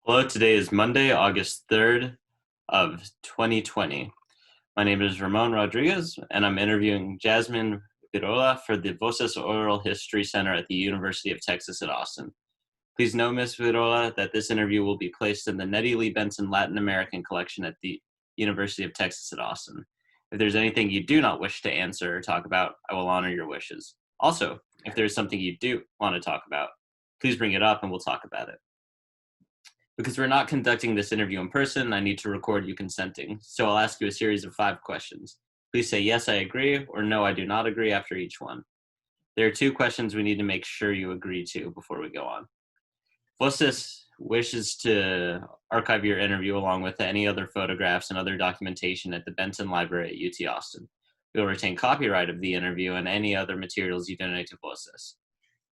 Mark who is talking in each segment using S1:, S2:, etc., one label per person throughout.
S1: Hello, today is Monday, August 3rd of 2020. My name is Ramon Rodriguez, and I'm interviewing Jasmine Virola for the Voces Oral History Center at the University of Texas at Austin. Please know, Ms. Virola, that this interview will be placed in the Nettie Lee Benson Latin American Collection at the University of Texas at Austin. If there's anything you do not wish to answer or talk about, I will honor your wishes. Also, if there's something you do want to talk about, please bring it up and we'll talk about it. Because we're not conducting this interview in person, I need to record you consenting. So I'll ask you a series of 5 questions. Please say yes, I agree, or no, I do not agree after each one. There are 2 questions we need to make sure you agree to before we go on. Voces wishes to archive your interview along with any other photographs and other documentation at the Benson Library at UT Austin. We will retain copyright of the interview and any other materials you donate to Voces.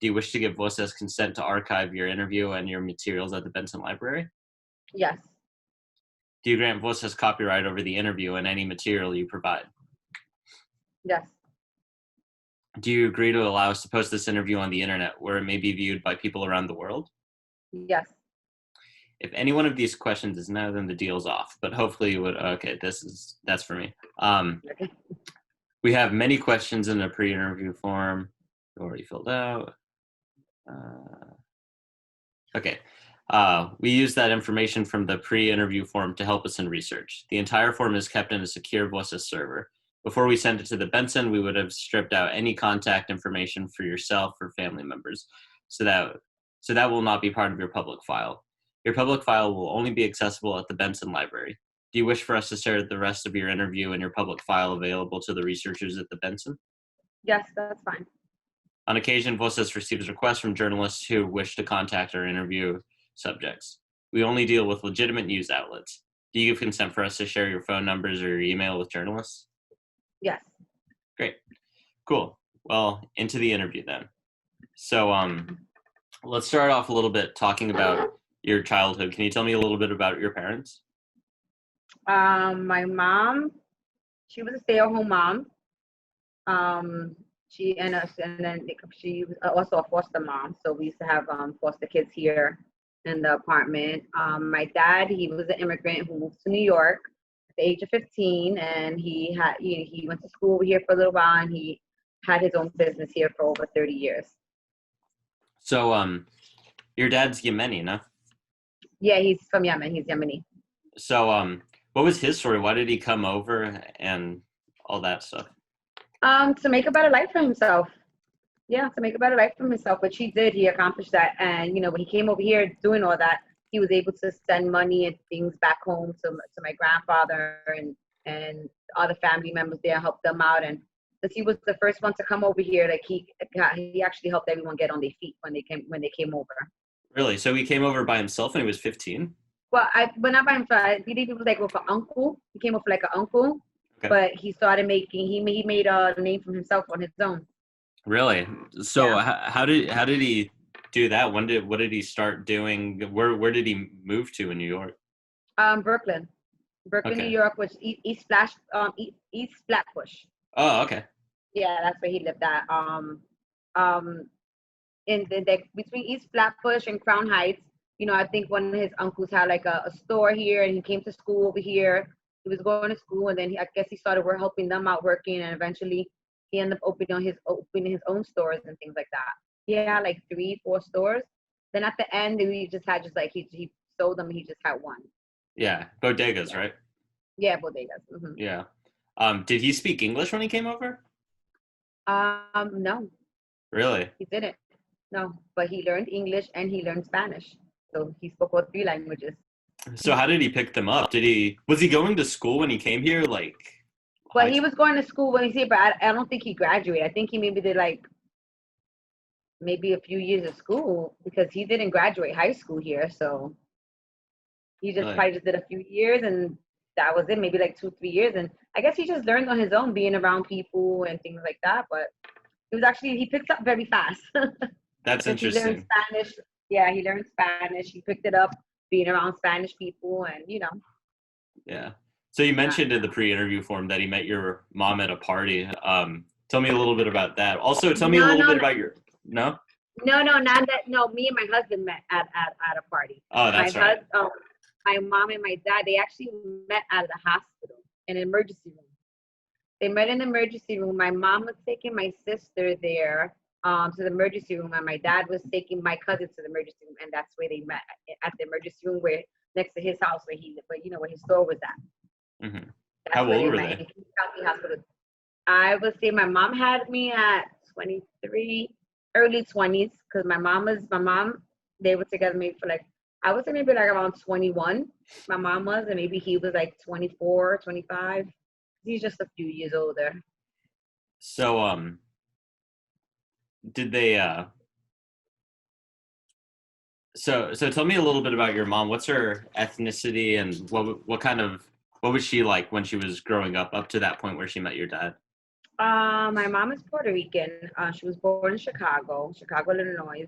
S1: Do you wish to give Voces consent to archive your interview and your materials at the Benson Library?
S2: Yes.
S1: Do you grant Voces copyright over the interview and any material you provide?
S2: Yes.
S1: Do you agree to allow us to post this interview on the internet where it may be viewed by people around the world?
S2: Yes.
S1: If any one of these questions is no, then the deal's off. But hopefully you would. Okay, that's for me.
S2: Okay.
S1: We have many questions in the pre-interview form already filled out. Okay. We use that information from the pre-interview form to help us in research. The entire form is kept in a secure Voces server. Before we send it to the Benson, we would have stripped out any contact information for yourself or family members, so that will not be part of your public file. Your public file will only be accessible at the Benson Library. Do you wish for us to share the rest of your interview and your public file available to the researchers at the Benson?
S2: Yes, that's fine.
S1: On occasion, Voces receives requests from journalists who wish to contact our interview subjects. We only deal with legitimate news outlets. Do you give consent for us to share your phone numbers or your email with journalists?
S2: Yes.
S1: Great. Cool. Well, into the interview then. So let's start off a little bit talking about your childhood. Can you tell me a little bit about your parents?
S2: My mom, she was a stay-at-home mom. And then she was also a foster mom. So we used to have foster kids here in the apartment. My dad, he was an immigrant who moved to New York at the age of 15, and he went to school over here for a little while, and he had his own business here for over 30 years.
S1: So your dad's Yemeni, no?
S2: Yeah, he's from Yemen. He's Yemeni.
S1: So what was his story? Why did he come over and all that stuff?
S2: To make a better life for himself. Yeah, to make a better life for himself, which he did. He accomplished that. And, when he came over here doing all that, he was able to send money and things back home to my grandfather and other family members there, help them out. And because he was the first one to come over here, like he actually helped everyone get on their feet when they came over.
S1: Really? So he came over by himself when he was 15?
S2: Well, not by himself. I believe he was like with an uncle. He came over like an uncle.
S1: Okay.
S2: But he started he made a name for himself on his own.
S1: Really? So
S2: Yeah.
S1: how did he do that? What did he start doing? Where did he move to in New York?
S2: Brooklyn,
S1: Okay.
S2: New York, which East Flatbush.
S1: Oh, okay.
S2: Yeah, that's where he lived at. In between East Flatbush and Crown Heights. I think one of his uncles had like a store here, and he came to school over here. He was going to school, and then I guess he started helping them out working, and eventually he ended up opening his own stores and things like that. He had like 3-4 stores. Then at the end, he just had he sold them. He just had one.
S1: Yeah, bodegas, right?
S2: Yeah, bodegas. Mm-hmm.
S1: Yeah. Did he speak English when he came over?
S2: No,
S1: Really?
S2: he didn't. No, but he learned English and he learned Spanish, so he spoke all 3 languages.
S1: So how did he pick them up? Was he going to school when he came here?
S2: Well, he was going to school when he's here, but I don't think he graduated. I think he maybe did maybe a few years of school, because he didn't graduate high school here. So he just probably just did a few years, and that was it. Maybe like 2-3 years, and I guess he just learned on his own, being around people and things like that. But he picked up very fast.
S1: That's interesting.
S2: He learned Spanish. Yeah, he learned Spanish. He picked it up being around Spanish people, and
S1: Yeah. So you mentioned in the pre-interview form that he met your mom at a party. Tell me a little bit about that. Also, tell me a little bit about your. No?
S2: No, no, not that. No, me and my husband met at a party.
S1: Oh,
S2: My
S1: that's right.
S2: husband, my mom and my dad, they actually met at the hospital in an emergency room. They met in the emergency room. My mom was taking my sister there to the emergency room, and my dad was taking my cousin to the emergency room, and that's where they met at the emergency room, where next to his house, where he, but where his store was at.
S1: Hmm.
S2: That's
S1: How
S2: where
S1: old
S2: they
S1: were
S2: met
S1: they?
S2: in King County Hospital. I would say my mom had me at 23, early 20s, because my mom. They were together maybe for like, I would say maybe like around 21. My mom was, and maybe he was like 24, 25. He's just a few years older.
S1: So, did they, so tell me a little bit about your mom. What's her ethnicity and what was she like when she was growing up to that point where she met your dad?
S2: My mom is Puerto Rican. She was born in Chicago, Illinois.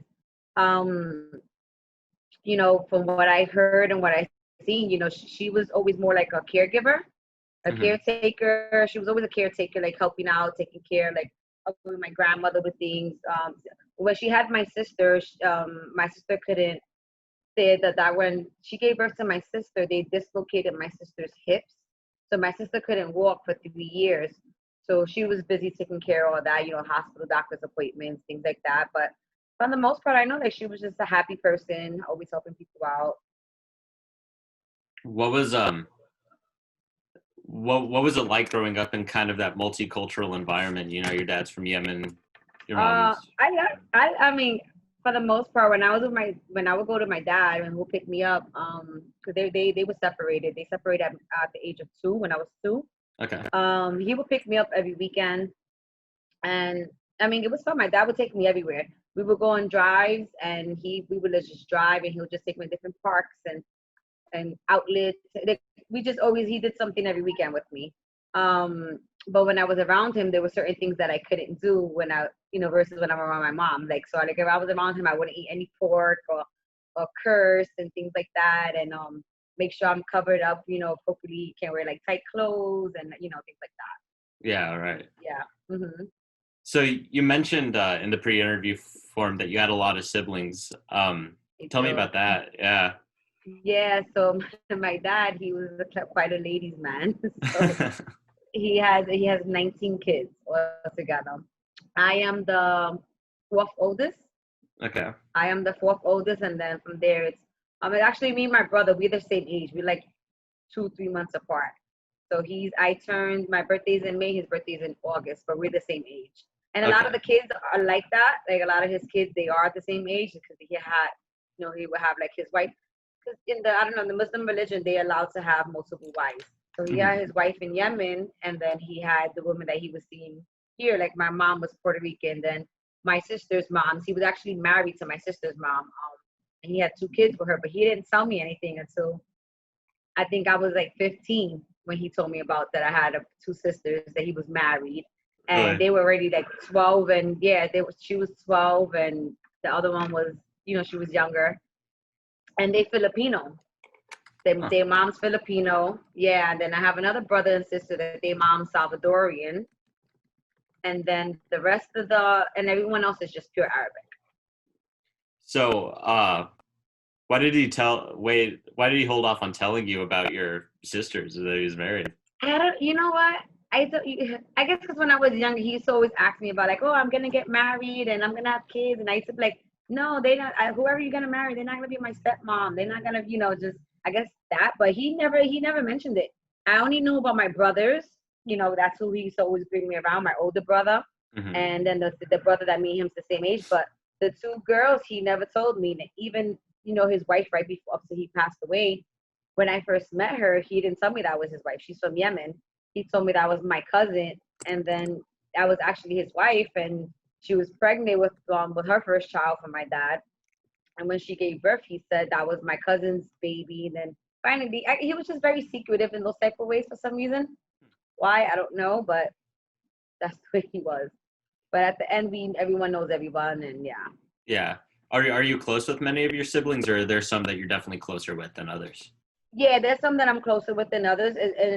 S2: Um, from what I heard and what I seen, she was always more like a caregiver, a
S1: Hmm.
S2: caretaker. She was always a caretaker, like helping out, taking care, like helping my grandmother with things. When she had my sister couldn't say that when she gave birth to my sister, they dislocated my sister's hips, so my sister couldn't walk for 3 years. So she was busy taking care of all that, hospital doctor's appointments, things like that. But for the most part, I know that she was just a happy person, always helping people out.
S1: What was what was it like growing up in kind of that multicultural environment? You know, your dad's from Yemen, your mom's.
S2: I mean, for the most part, when I would go to my dad and who picked me up, because they were separated. They separated at the age of 2 when I was 2.
S1: Okay.
S2: He would pick me up every weekend, and I mean, it was fun. My dad would take me everywhere. We would go on drives, and we would just drive, and he would just take me to different parks and outlets. We just always he did something every weekend with me. But when I was around him, there were certain things that I couldn't do when versus when I'm around my mom. Like, so like if I was around him, I wouldn't eat any pork or curse and things like that, and make sure I'm covered up, appropriately. Can't wear like tight clothes and things like that.
S1: Yeah, right.
S2: Yeah.
S1: So you mentioned in the pre-interview form that you had a lot of siblings. Tell me
S2: So
S1: about that. Yeah.
S2: yeah, so my dad, he was quite a ladies' man. So he has 19 kids altogether. I am the fourth oldest.
S1: Okay.
S2: I am the fourth oldest, and then from there actually me and my brother, we're the same age. We're like 2, 3 months apart. So I turned my birthday's in May, his birthday's in August, but we're the same age. And a lot of
S1: Okay.
S2: the kids are like that. Like a lot of his kids, they are the same age because he would have like his wife. Because in the I don't know, in the Muslim religion, they allowed to have multiple wives. So he had
S1: Hmm.
S2: his wife in Yemen, and then he had the woman that he was seeing here. Like my mom was Puerto Rican, then my sister's mom. He was actually married to my sister's mom, and he had 2 kids with her. But he didn't tell me anything until I think I was like 15 when he told me about that I had 2 sisters, that he was married, and
S1: Really?
S2: they were already like 12, and yeah, she was 12, and the other one was, she was younger, and they Filipino.
S1: Huh.
S2: Their mom's Filipino, yeah. And then I have another brother and sister that their mom's Salvadorian, and then the rest of and everyone else is just pure Arabic.
S1: So, why did he hold off on telling you about your sisters that he was married?
S2: I don't, you know what? I guess because when I was younger, he used to always ask me about like, oh, I'm gonna get married and I'm gonna have kids, and I used to be like, no, they not. Whoever you're gonna marry, they're not gonna be my stepmom. They're not gonna, just I guess that. But he never mentioned it. I only knew about my brothers. That's who he used to always bring me around. My older brother,
S1: Hmm.
S2: and then the brother that me and him's the same age. But the 2 girls, he never told me. Even his wife right before after he passed away. When I first met her, he didn't tell me that was his wife. She's from Yemen. He told me that was my cousin, and then I was actually his wife, and she was pregnant with her first child from my dad. And when she gave birth, he said that was my cousin's baby. And then finally, he was just very secretive in those type of ways for some reason. Why I don't know, but that's the way he was. But at the end, everyone knows everyone, and yeah.
S1: Yeah. Are you close with many of your siblings, or are there some that you're definitely closer with than others?
S2: Yeah, there's some that I'm closer with than others,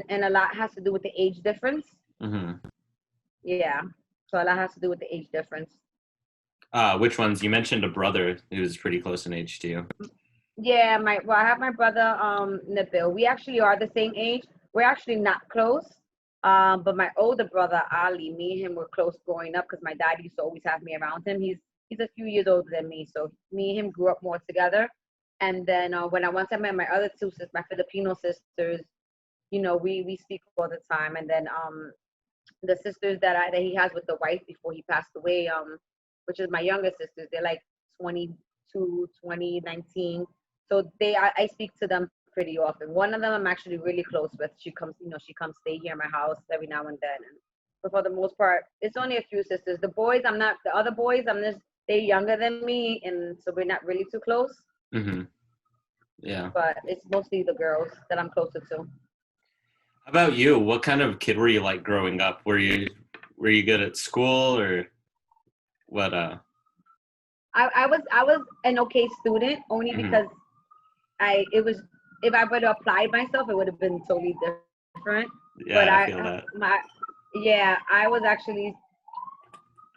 S2: and a lot has to do with the age difference.
S1: Hmm.
S2: Yeah, so a lot has to do with the age difference.
S1: Which ones? You mentioned a brother who was pretty close in age to you.
S2: Yeah, I have my brother Nabil. We actually are the same age. We're actually not close. But my older brother Ali, me and him were close growing up because my dad used to always have me around him. He's a few years older than me, so me and him grew up more together. And then when I once I met my other two sisters, my Filipino sisters, we speak all the time. And then the sisters that he has with the wife before he passed away, which is my younger sisters. They're like 22, 20, 19. So I speak to them pretty often. One of them I'm actually really close with. She comes stay here in my house every now and then. But for the most part, it's only a few sisters. The boys, I'm not. The other boys, they're younger than me, and so we're not really too close.
S1: Mm-hmm. Yeah.
S2: But it's mostly the girls that I'm closer to.
S1: How about you? What kind of kid were you like growing up? Were you good at school or what?
S2: I was an okay student only
S1: Mhm.
S2: because it was if I would have applied myself, it would have been totally different. But
S1: Yeah, I feel that.
S2: I was actually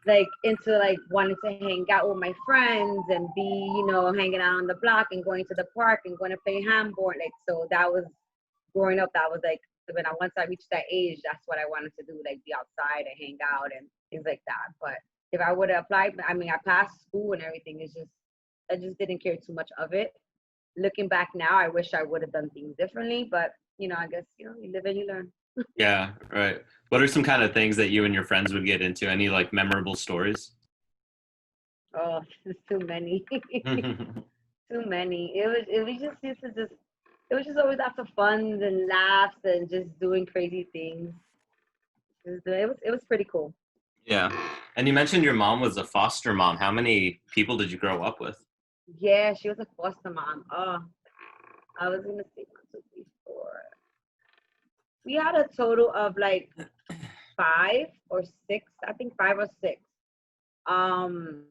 S2: like into like wanting to hang out with my friends and be hanging out on the block and going to the park and going to play handball. Like, so that was growing up. That was like once I reached that age, that's what I wanted to do, like be outside and hang out and things like that. But if I would have applied, I mean, I passed school and everything. It's just I just didn't care too much of it. Looking back now, I wish I would have done things differently. But I guess you live and you learn.
S1: Yeah, right. What are some kind of things that you and your friends would get into? Any like memorable stories?
S2: Oh, there's too many. Too many. It was just used to just it was just always lots of fun and laughs and just doing crazy things. It was pretty cool.
S1: Yeah. And you mentioned your mom was a foster mom. How many people did you grow up with?
S2: Yeah, she was a foster mom. Oh, I was gonna say 1, 2, 3, 4. We had a total of like 5 or 6. I think 5 or 6. Um,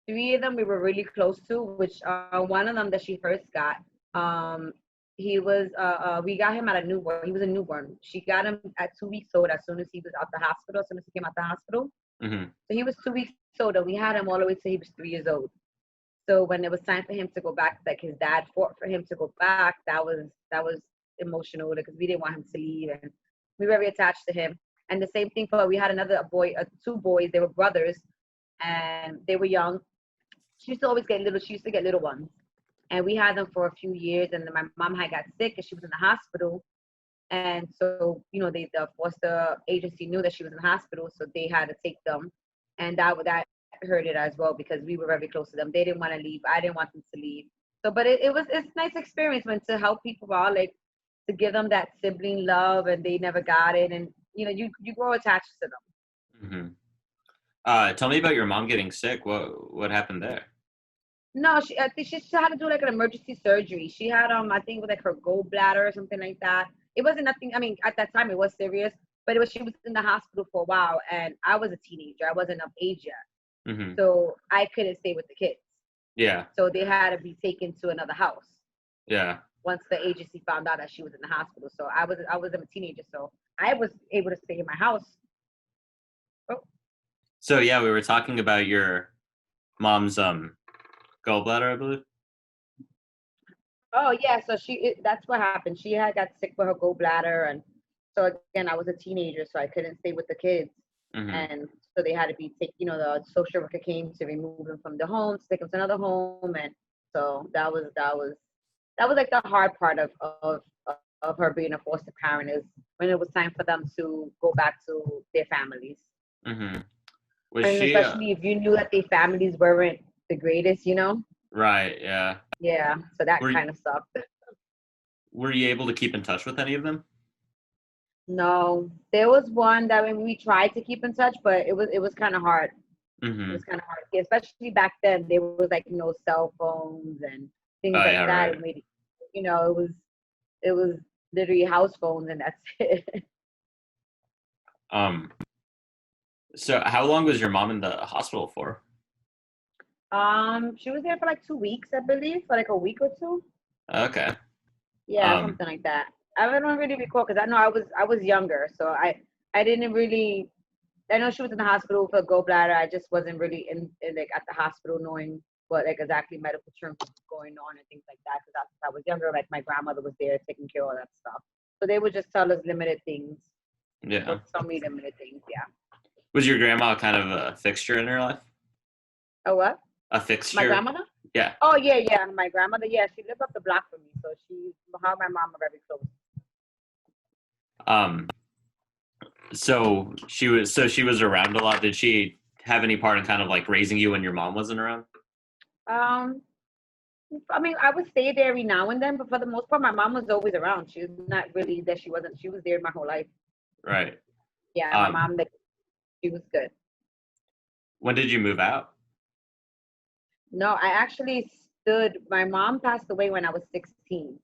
S2: Three of them we were really close to, which one of them that she first got, um, he was we got him at a newborn. He was a newborn. She got him at 2 weeks old as soon as he was out the hospital, as soon as he came out the hospital.
S1: Hmm.
S2: So he was 2 weeks old, and we had him all the way till he was 3 years old. So when it was time for him to go back, like his dad fought for him to go back, that was emotional because we didn't want him to leave, and we were very attached to him. And the same thing for we had another boy, two boys. They were brothers, and they were young. She used to always get little. She used to get little ones, and we had them for a few years. And then my mom had got sick, and she was in the hospital. And so, the foster agency knew that she was in the hospital, so they had to take them, and that hurt it as well because we were very close to them. They didn't want to leave. I didn't want them to leave. So, but it's a nice experience when to help people out, like to give them that sibling love, and they never got it, and you grow attached to them.
S1: Hmm. Tell me about your mom getting sick. What happened there?
S2: No, I think she had to do like an emergency surgery. She had I think it was like her gallbladder or something like that. It wasn't nothing. I mean, at that time it was serious, but she was in the hospital for a while, and I was a teenager. I wasn't of age yet,
S1: Hmm.
S2: so I couldn't stay with the kids.
S1: Yeah,
S2: So they had to be taken to another house
S1: yeah.
S2: once the agency found out that she was in the hospital. So I was a teenager, so I was able to stay in my house. Oh,
S1: So yeah, we were talking about your mom's gallbladder, I believe.
S2: oh yeah. So that's what happened. She had got sick with her gallbladder, and so again, I was a teenager, so I couldn't stay with the kids.
S1: Hmm.
S2: And so they had to be take the social worker came to remove them from the home, to take them to another home. And so that was like the hard part of her being a foster parent, is when it was time for them to go back to their families.
S1: Hmm. Was
S2: And
S1: she
S2: especially if you knew that their families weren't the greatest.
S1: right? Yeah.
S2: Yeah, so that
S1: Were
S2: kind of sucked.
S1: were you able to keep in touch with any of them?
S2: No, there was one that when we tried to keep in touch, but it was kind of hard. It
S1: Hmm.
S2: was kind of hard, especially back then. There was like no cell phones and things
S1: Oh
S2: like
S1: yeah,
S2: that.
S1: right.
S2: It made it was literally house phones, and that's it.
S1: Um. So how long was your mom in the hospital for?
S2: She was there for like 2 weeks, I believe, for like a week or two.
S1: Okay.
S2: Yeah,
S1: Um.
S2: something like that. I don't really recall because I know I was younger, so I didn't really. I know she was in the hospital for gallbladder. I just wasn't really in like at the hospital knowing what like exactly medical terms was going on and things like that. Because I was younger, like my grandmother was there taking care of all that stuff. So they would just tell us limited things
S1: Yeah.
S2: or tell me limited things. Yeah.
S1: Was your grandma kind of a fixture in her life?
S2: Oh what?
S1: A
S2: My
S1: fixture?
S2: grandmother?
S1: Yeah.
S2: Oh yeah, yeah. My grandmother, yeah, she lived up the block from me, so her and my mom are very close.
S1: Um, so she was around a lot. Did she have any part in kind of like raising you when your mom wasn't around?
S2: Um, I mean, I would stay there every now and then, but for the most part, my mom was always around. She was not really that she wasn't. She was there my whole life.
S1: Right.
S2: Yeah, my
S1: Um,
S2: mom, like, she was good.
S1: when did you move out?
S2: No, I actually stood. My mom passed away when I was 16.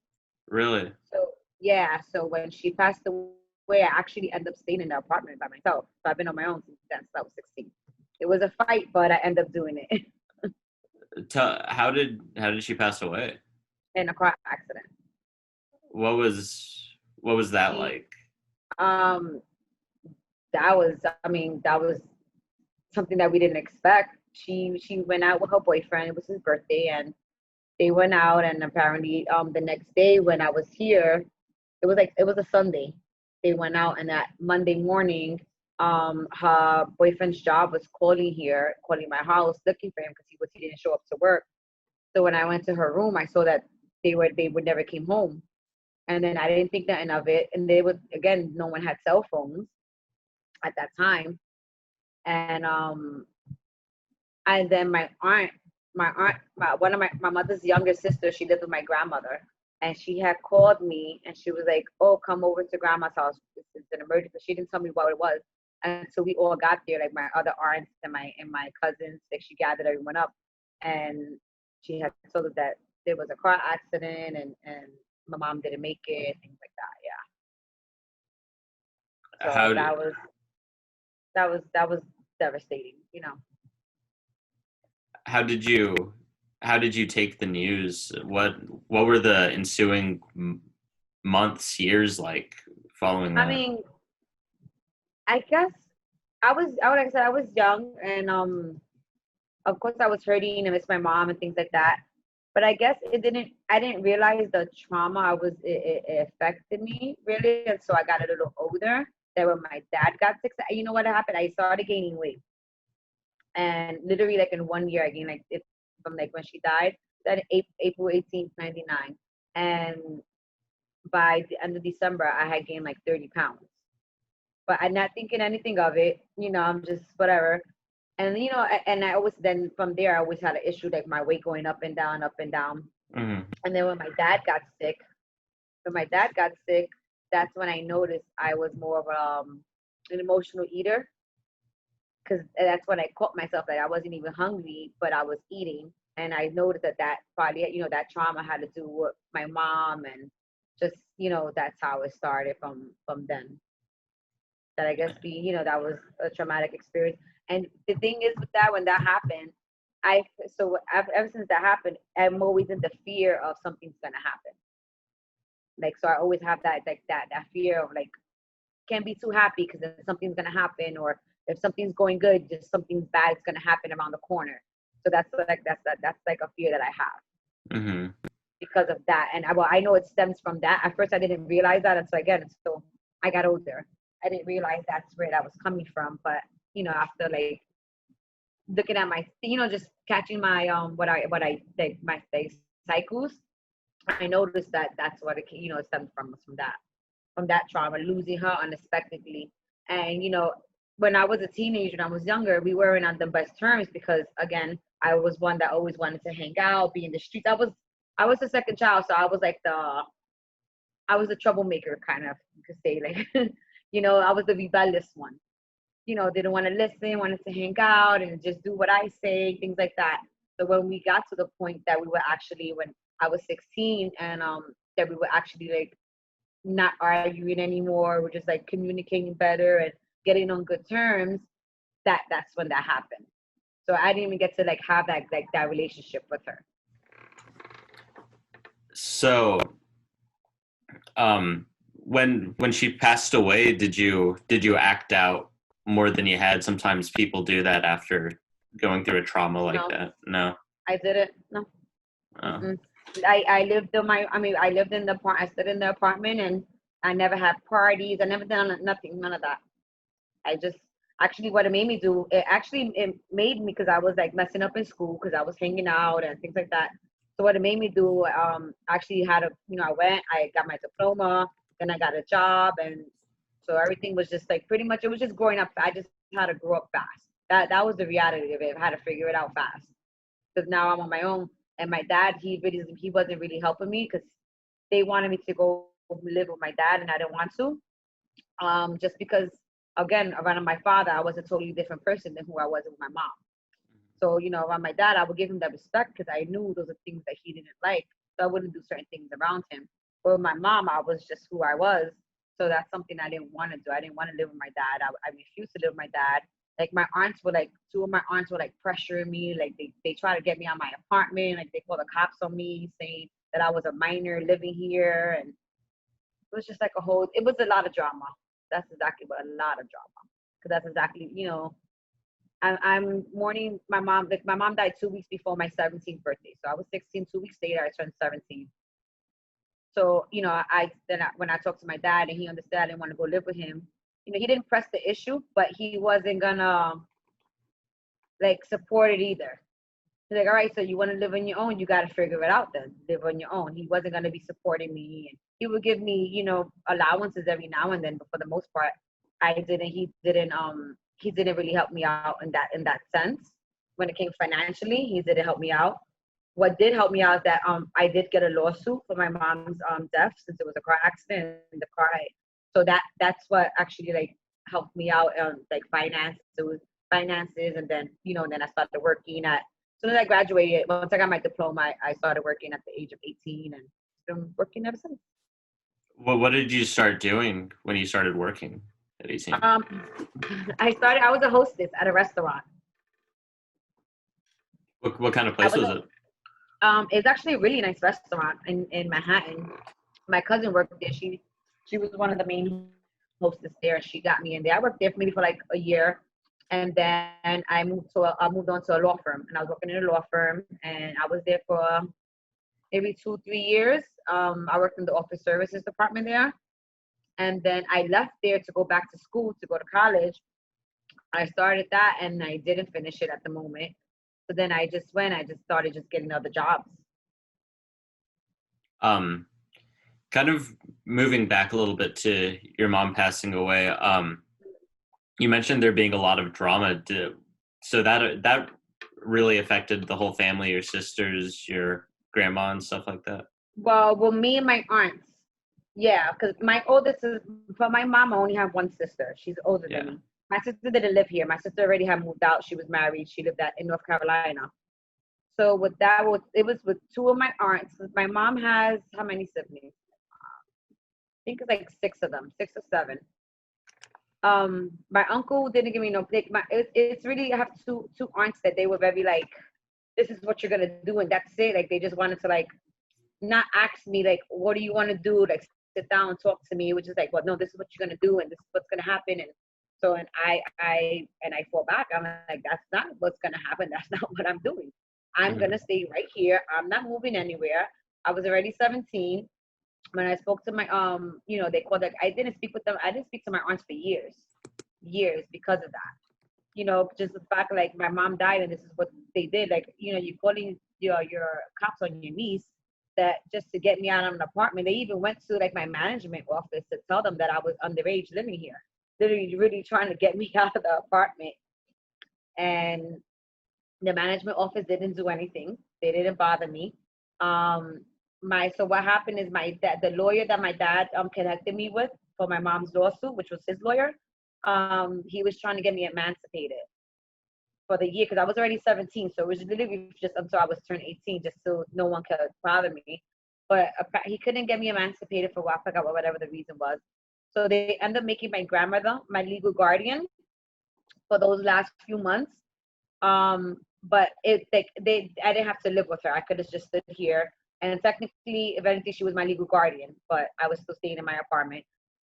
S1: Really?
S2: So yeah, so when she passed away, I actually ended up staying in the apartment by myself. So I've been on my own since I was 16. It was a fight, but I ended up doing it
S1: How did she pass away?
S2: in a car accident.
S1: What was that
S2: She
S1: like?
S2: um that was something that we didn't expect. She went out with her boyfriend. It was his birthday, and they went out. And apparently, the next day when I was here, it was a Sunday. They went out, and that Monday morning, her boyfriend's job was calling my house, looking for him because he didn't show up to work. So when I went to her room, I saw that they would never came home. And then I didn't think nothing of it. And they would again, no one had cell phones at that time. And then one of my mother's younger sister, she lived with my grandmother, and she had called me, and she was like, "Oh, come over to grandma's house. It's an emergency." She didn't tell me what it was, and so we all got there, like my other aunts and my cousins. Like she gathered everyone up, and she had told us that there was a car accident, and my mom didn't make it, things like that. Yeah. So
S1: How did
S2: that was devastating, you know.
S1: how did you how did you take the news? What were the ensuing months, years like following
S2: I
S1: that?
S2: mean, I guess like I said, I was young, and of course I was hurting and miss my mom and things like that. But I guess I didn't realize the trauma it affected me really until I got a little older. That when my dad got sick, you know what happened? I started gaining weight, and literally like in 1 year I gained like it from like when she died, that April 18th, 99, and by the end of December I had gained like 30 pounds. But I'm not thinking anything of it. I'm just whatever. And and I always then from there I always had an issue like my weight going up and down, up and down.
S1: Hmm.
S2: And then when my dad got sick, that's when I noticed I was more of an emotional eater, because that's when I caught myself that I wasn't even hungry, but I was eating. And I noticed that probably that trauma had to do with my mom, and just that's how it started from then. That I guess that was a traumatic experience. And the thing is with that, when that happened, ever since that happened, I'm always in the fear of something's gonna happen. Like so, I always have that like that fear of like can't be too happy because if something's gonna happen, or if something's going good, just something bad is gonna happen around the corner. So that's like a fear that I have
S1: Hmm.
S2: because of that. And I know it stems from that. At first, I didn't realize that until I got older. I didn't realize that's where that was coming from. But after like looking at my, just catching my what I like my like, cycles, I noticed that that's what it stemmed from that trauma, losing her unexpectedly. And when I was a teenager and I was younger, we weren't on the best terms because again, I was one that always wanted to hang out, be in the streets. I was the second child, so I was the troublemaker, kind of, you could say, like, I was the rebellious one. Didn't want to listen, wanted to hang out and just do what I say, things like that. So when we got to the point that when I was 16, and that we were actually like not arguing anymore, we're just like communicating better and getting on good terms, that's when that happened. So I didn't even get to like have that relationship with her.
S1: So, when she passed away, did you act out more than you had? Sometimes people do that after going through a trauma like
S2: No,
S1: that. No.
S2: I didn't. No.
S1: Oh.
S2: Mm-mm. I lived in my, I mean, I lived in the I stayed in the apartment, and I never had parties. I never done nothing, none of that. I just, actually, what it made me do, it made me, because I was like messing up in school because I was hanging out and things like that. So what it made me do, actually had a, I went, I got my diploma, then I got a job, and so everything was just like pretty much, it was just growing up. I just had to grow up fast. That was the reality of it. I had to figure it out fast because now I'm on my own. And my dad, he wasn't really helping me because they wanted me to go live with my dad, and I didn't want to. Just because, again, around my father, I was a totally different person than who I was with my mom. So, around my dad, I would give him that respect because I knew those are things that he didn't like. So I wouldn't do certain things around him. But with my mom, I was just who I was. So that's something I didn't want to do. I didn't want to live with my dad. I refused to live with my dad. Like my aunts were like, two of my aunts were like pressuring me. Like they try to get me out my apartment. Like they called the cops on me saying that I was a minor living here. And it was just like it was a lot of drama. That's exactly what, a lot of drama. Because that's exactly, I'm mourning my mom. Like my mom died 2 weeks before my 17th birthday. So I was 16. 2 weeks later, I turned 17. So, when I talked to my dad and he understood I didn't want to go live with him, he didn't press the issue, but he wasn't gonna like support it either. He's like, all right, so you want to live on your own, you got to figure it out then. Live on your own. He wasn't going to be supporting me. And he would give me, allowances every now and then, but for the most part, he didn't really help me out in that sense. When it came financially, he didn't help me out. What did help me out is that I did get a lawsuit for my mom's death since it was a car accident and the car. So that's what actually like helped me out on like finances, and then I started working at. As soon as I graduated, once I got my diploma, I started working at the age of 18 and been working ever since.
S1: Well, what did you start doing when you started working at 18?
S2: Um, I was a hostess at a restaurant.
S1: What kind of
S2: I
S1: place
S2: was
S1: was
S2: a,
S1: it?
S2: it's actually a really nice restaurant in Manhattan. My cousin worked there. She was one of the main hostess there. She got me in there. I worked there for maybe for like a year, and then I moved on to a law firm, and I was working in a law firm, and I was there for maybe 2 3 years. I worked in the office services department there, and then I left there to go back to school to go to college. I started that, and I didn't finish it at the moment. So then I just started just getting other jobs.
S1: Um, Kind of moving back a little bit to your mom passing away. You mentioned there being a lot of drama. So that really affected the whole family, your sisters, your grandma, and stuff like that.
S2: Well, me and my aunts, yeah, because my oldest is, for my mom, I only have one sister. She's older than
S1: Yeah.
S2: me. My sister didn't live here. My sister already had moved out. She was married. She lived in North Carolina. So with that, it was with two of my aunts. My mom has how many siblings? I think it's like six of them, six or seven. My uncle didn't give me no like it's really, I have two aunts that they were very like, this is what you're gonna do, and that's it. Like they just wanted to like not ask me like, what do you want to do? Like sit down and talk to me, which is like, well, no, this is what you're gonna do, and this is what's gonna happen. And so, and I fall back. I'm like, that's not what's gonna happen. That's not what I'm doing. I'm
S1: Hmm.
S2: gonna stay right here. I'm not moving anywhere. I was already 17 when I spoke to my they called like, I didn't speak with them. I didn't speak to my aunts for years because of that. Just the fact like my mom died and this is what they did. Like, you calling your cops on your niece that just to get me out of an apartment. They even went to like my management office to tell them that I was underage living here. Literally really trying to get me out of the apartment. And the management office didn't do anything. They didn't bother me. So what happened is the lawyer that my dad connected me with for my mom's lawsuit, which was his lawyer, he was trying to get me emancipated for the year because I was already 17. So it was literally just until I was turned 18, just so no one could bother me. But he couldn't get me emancipated for I forgot whatever the reason was. So they ended up making my grandmother my legal guardian for those last few months. But I didn't have to live with her. I could have just stood here. And technically, eventually, she was my legal guardian, but I was still staying in my apartment.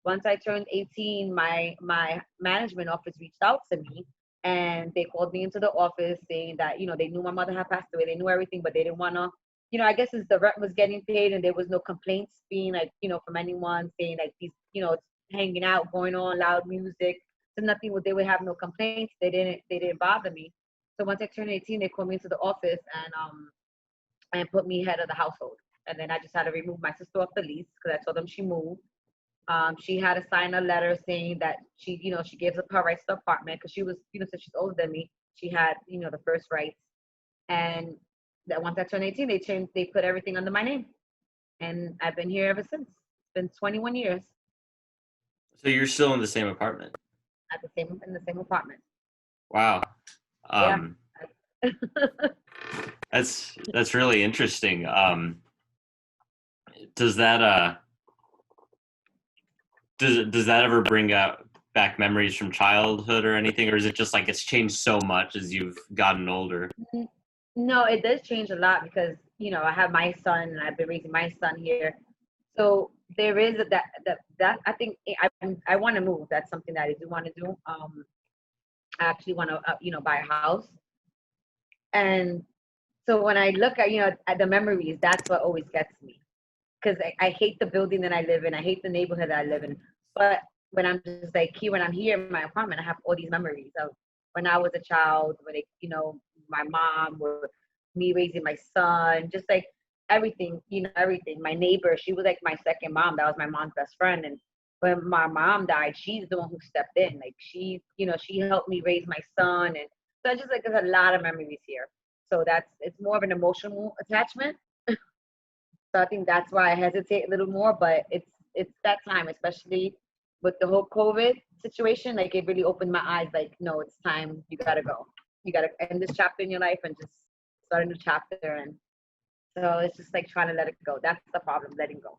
S2: Once I turned 18, my management office reached out to me and they called me into the office saying that, they knew my mother had passed away. They knew everything, but they didn't want to, I guess as the rent was getting paid and there was no complaints being like, from anyone saying like these, hanging out, going on, loud music. So nothing would, they would have no complaints. They didn't bother me. So once I turned 18, they called me into the office and put me head of the household. And then I just had to remove my sister off the lease because I told them she moved. She had to sign a letter saying that she gives up her rights to the apartment because she was, since she's older than me, she had, the first rights. And that once I turned 18, they put everything under my name. And I've been here ever since. It's been 21 years
S1: So you're still in the same apartment?
S2: in the same apartment.
S1: Wow.
S2: Yeah.
S1: That's really interesting. Does that does that ever bring back memories from childhood or anything, or is it just like it's changed so much as you've gotten older?
S2: No, it does change a lot because I have my son and I've been raising my son here. So there is that I think I want to move. That's something that I do want to do. I actually want to buy a house. And so when I look at the memories, that's what always gets me because I hate the building that I live in. I hate the neighborhood that I live in. But when I'm just like here, when I'm here in my apartment, I have all these memories of when I was a child, when my mom or me raising my son, just like everything, everything. My neighbor, she was like my second mom. That was my mom's best friend. And when my mom died, she's the one who stepped in. Like she helped me raise my son. And so I just like there's a lot of memories here. So it's more of an emotional attachment. So I think that's why I hesitate a little more, but it's that time, especially with the whole COVID situation. Like it really opened my eyes. Like, no, it's time. You gotta go. You gotta end this chapter in your life and just start a new chapter. And so it's just like trying to let it go. That's the problem, letting go.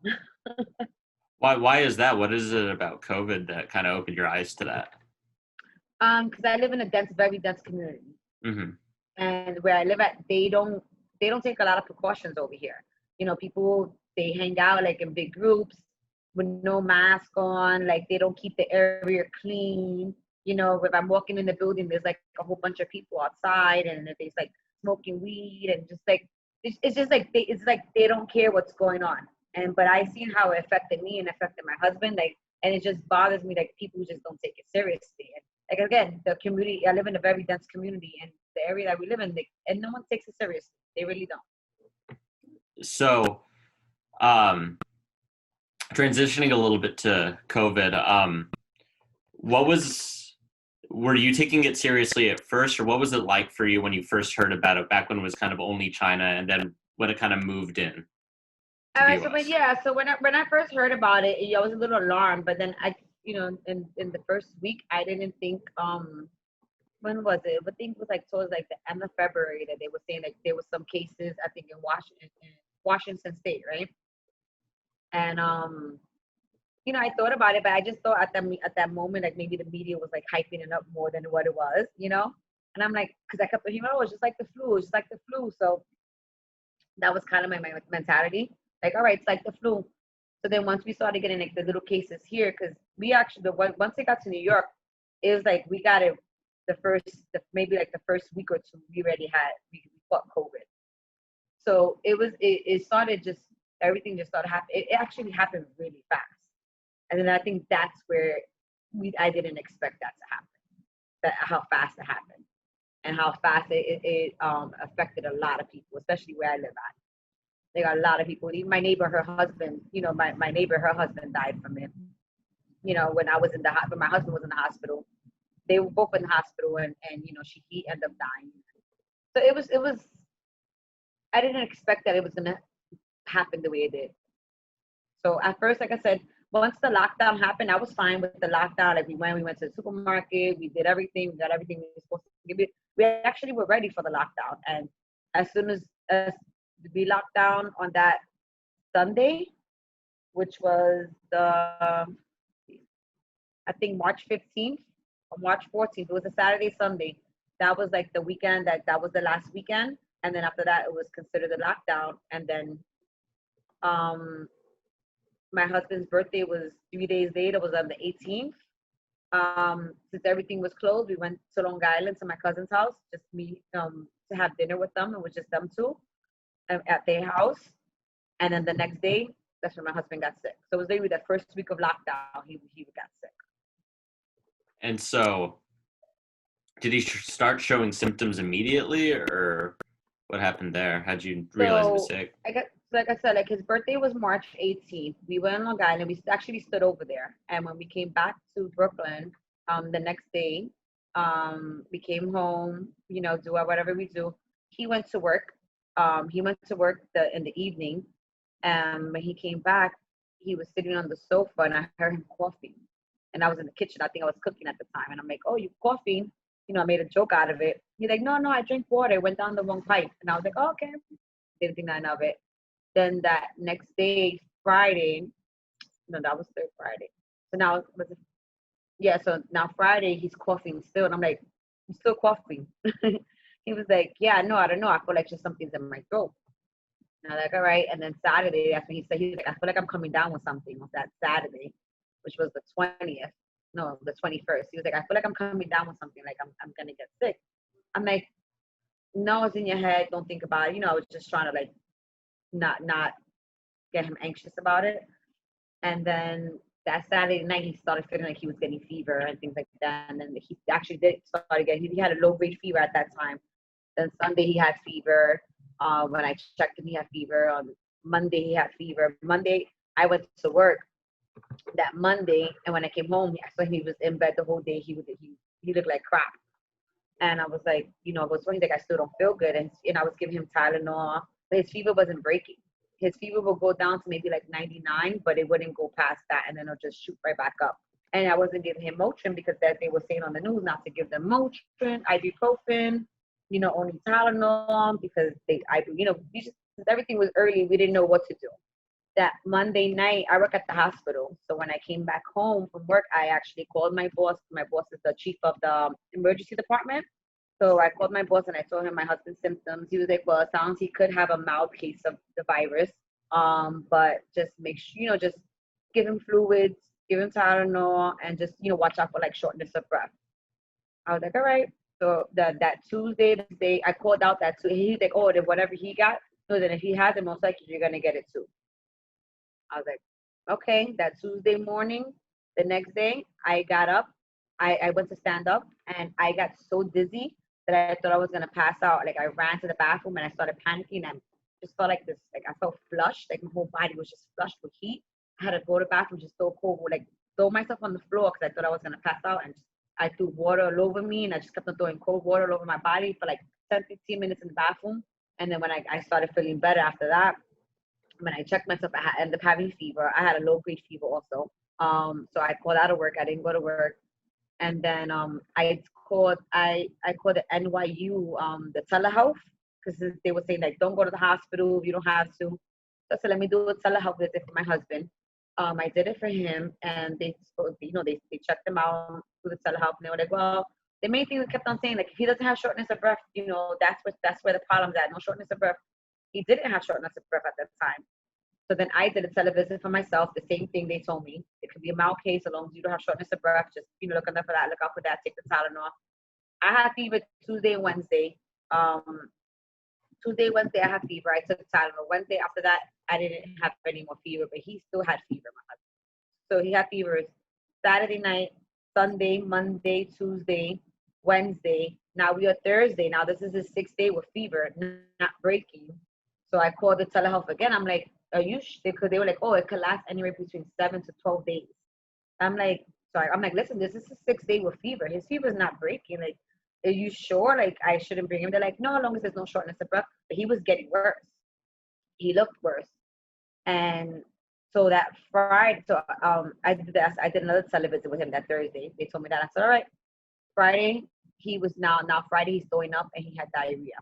S1: Why is that? What is it about COVID that kind of opened your eyes to that?
S2: Because I live in a very dense community,
S1: Mm-hmm.
S2: and where I live at, they don't take a lot of precautions over here. People they hang out like in big groups with no mask on. Like they don't keep the area clean. If I'm walking in the building, there's like a whole bunch of people outside, and there's like smoking weed and just like it's just like they don't care what's going on. But I seen how it affected me and affected my husband. Like, and it just bothers me like people who just don't take it seriously. And like again, the community I live in a very dense community, and the area that we live in, and no one takes it seriously. They really don't.
S1: So, transitioning a little bit to COVID, were you taking it seriously at first, or what was it like for you when you first heard about it back when it was kind of only China and then when it kind of moved in to the US?
S2: So when I first heard about it, I was a little alarmed, but then in the first week, I didn't think when was it? I think it was like towards like the end of February that they were saying like there was some cases I think in Washington State, right? And I thought about it, but I just thought at that moment like maybe the media was like hyping it up more than what it was. And I'm like, because I kept hearing, oh, it's just like the flu, it's just like the flu. So that was kind of my mentality. Like, all right, it's like the flu. So then once we started getting like the little cases here, because we actually once it got to New York, it was like we got it maybe like the first week or two we we fought COVID. So it started just everything just started happening. It actually happened really fast. And then I think that's where I didn't expect that to happen. That how fast it happened and how fast it affected a lot of people, especially where I live at. They got a lot of people. Even my neighbor, her husband, my neighbor, her husband died from it. When I was when my husband was in the hospital, they were both in the hospital, and he ended up dying. So it was. I didn't expect that it was gonna happen the way it did. So at first, like I said, once the lockdown happened, I was fine with the lockdown. Like we went to the supermarket, we did everything, we got everything we were supposed to give it. We actually were ready for the lockdown. And as soon as we locked down on that Sunday, which was I think March 15th or March 14th, it was a Saturday, Sunday. That was like the weekend that was the last weekend. And then after that, it was considered a lockdown. And then my husband's birthday was 3 days later, was on the 18th. Since everything was closed, we went to Long Island to my cousin's house, just me, to have dinner with them. It was just them two at their house. And then the next day, that's when my husband got sick. So it was literally the first week of lockdown, he got sick.
S1: And so, did he start showing symptoms immediately, or what happened there? How'd you realize he was
S2: So
S1: sick?
S2: like I said, like his birthday was March 18th. We went on Long Island. We actually stood over there, and when we came back to Brooklyn, the next day, we came home. You know, do whatever we do. He went to work. He went to work in the evening, and when he came back, he was sitting on the sofa, and I heard him coughing. And I was in the kitchen. I think I was cooking at the time, and I'm like, "Oh, you coughing?" You know, I made a joke out of it. He's like, "No, no, I drink water. It went down the wrong pipe." And I was like, oh, "Okay." Didn't think nothing of it. Then that next day, Friday, no, that was third Friday. So now, yeah, so now Friday, he's coughing still. And I'm like, "You still coughing?" He was like, "Yeah, no, I don't know. I feel like just something's in my throat." And I'm like, "All right." And then Saturday, that's when he said, he's like, "I feel like I'm coming down with something on that Saturday," which was the 20th. No, the 21st. He was like, "I feel like I'm coming down with something. Like I'm going to get sick." I'm like, "No, it's in your head. Don't think about it." You know, I was just trying to like not get him anxious about it. And then that Saturday night, he started feeling like he was getting fever and things like that. And then he actually did start getting, he had a low grade fever at that time. Then Sunday, he had fever. When I checked him, he had fever. On Monday, he had fever. Monday, I went to work that Monday. And when I came home, I saw he was in bed the whole day. He looked like crap. And I was like, you know, he's like, "I still don't feel good." And I was giving him Tylenol, but his fever wasn't breaking. His fever would go down to maybe like 99, but it wouldn't go past that, and then it'll just shoot right back up. And I wasn't giving him Motrin because that they were saying on the news not to give them Motrin, ibuprofen, you know, only Tylenol because you know, since everything was early, we didn't know what to do. That Monday night, I work at the hospital. So when I came back home from work, I actually called my boss. My boss is the chief of the emergency department. So I called my boss and I told him my husband's symptoms. He was like, "Well, it sounds he could have a mild case of the virus. But just make sure, you know, just give him fluids, give him Tylenol, and just, you know, watch out for like shortness of breath." I was like, "All right." So that Tuesday, this day, I called out that Tuesday. He's like, "Oh, then whatever he got, no, then if he has it, most likely you're gonna get it too." I was like, "Okay." That Tuesday morning, the next day, I got up. I went to stand up and I got so dizzy that I thought I was gonna pass out. Like I ran to the bathroom and I started panicking and just felt like this, like I felt flushed, like my whole body was just flushed with heat. I had to go to the bathroom, just so cold, like throw myself on the floor because I thought I was gonna pass out and I threw water all over me and I just kept on throwing cold water all over my body for like 10, 15 minutes in the bathroom. And then when I started feeling better after that, when I checked myself, I ended up having fever. I had a low grade fever also. So I called out of work. I didn't go to work, and then I called the NYU the telehealth because they were saying like don't go to the hospital if you don't have to. So I said let me do a telehealth visit for my husband. I did it for him, and they checked him out through the telehealth, and they were like, well, the main thing they kept on saying like if he doesn't have shortness of breath, you know that's where the problem's at. No shortness of breath. He didn't have shortness of breath at that time. So then I did a televisit for myself. The same thing they told me. It could be a mild case as long as you don't have shortness of breath. Just look out for that. Look out for that. Take the Tylenol. I had fever Tuesday and Wednesday. Um, Tuesday, Wednesday I had fever. I took Tylenol. Wednesday after that I didn't have any more fever, but he still had fever. My husband. So he had fever Saturday night, Sunday, Monday, Tuesday, Wednesday. Now we are Thursday. Now this is his 6th day with fever, not breaking. So I called the telehealth again. I'm like, are you because they were like, oh, it could last anywhere between 7 to 12 days. I'm like, I'm like, listen, this is a 6th day with fever. His fever is not breaking. Like, are you sure? Like, I shouldn't bring him. They're like, no, as long as there's no shortness of breath. But he was getting worse. He looked worse. And so that Friday, I did this. I did another televisit with him that Thursday. They told me that. I said, all right. Friday, he was now Friday he's throwing up and he had diarrhea.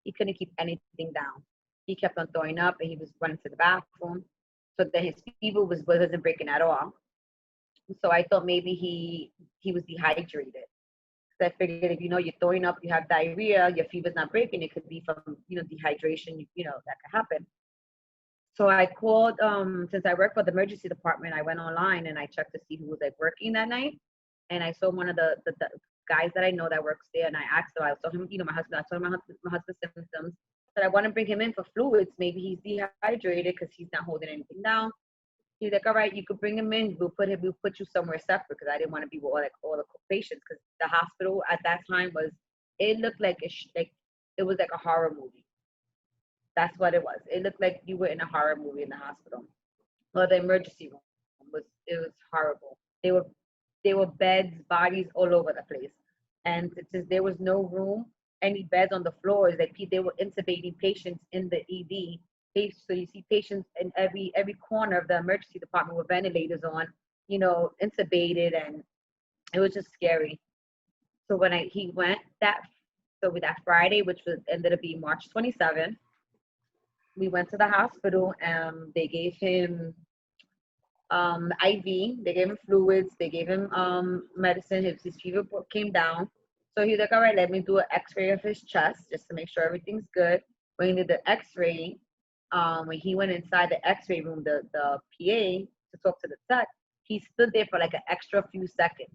S2: He couldn't keep anything down. He kept on throwing up and he was running to the bathroom. So then his fever wasn't breaking at all. So I thought maybe he was dehydrated. So I figured if you're throwing up, you have diarrhea, your fever's not breaking, it could be from dehydration, that could happen. So I called, since I work for the emergency department, I went online and I checked to see who was like working that night. And I saw one of the guys that I know that works there, and I asked him, I told him, my husband, I told him my husband's symptoms. But I want to bring him in for fluids. Maybe he's dehydrated because he's not holding anything down. He's like, all right, you could bring him in. We'll put you somewhere separate because I didn't want to be with all the patients because the hospital at that time it looked like it was like a horror movie. That's what it was. It looked like you were in a horror movie in the hospital. Or the emergency room was horrible. They were beds, bodies all over the place, and there was no room, any beds on the floors. Like they were intubating patients in the ED. So you see patients in every corner of the emergency department with ventilators on, intubated, and it was just scary. So when he went with that Friday, which ended up being March 27th, we went to the hospital and they gave him IV, they gave him fluids, they gave him medicine. His fever came down. So he was like, all right, let me do an x-ray of his chest just to make sure everything's good. When he did the x-ray, when he went inside the x-ray room, the PA to talk to the tech, he stood there for like an extra few seconds.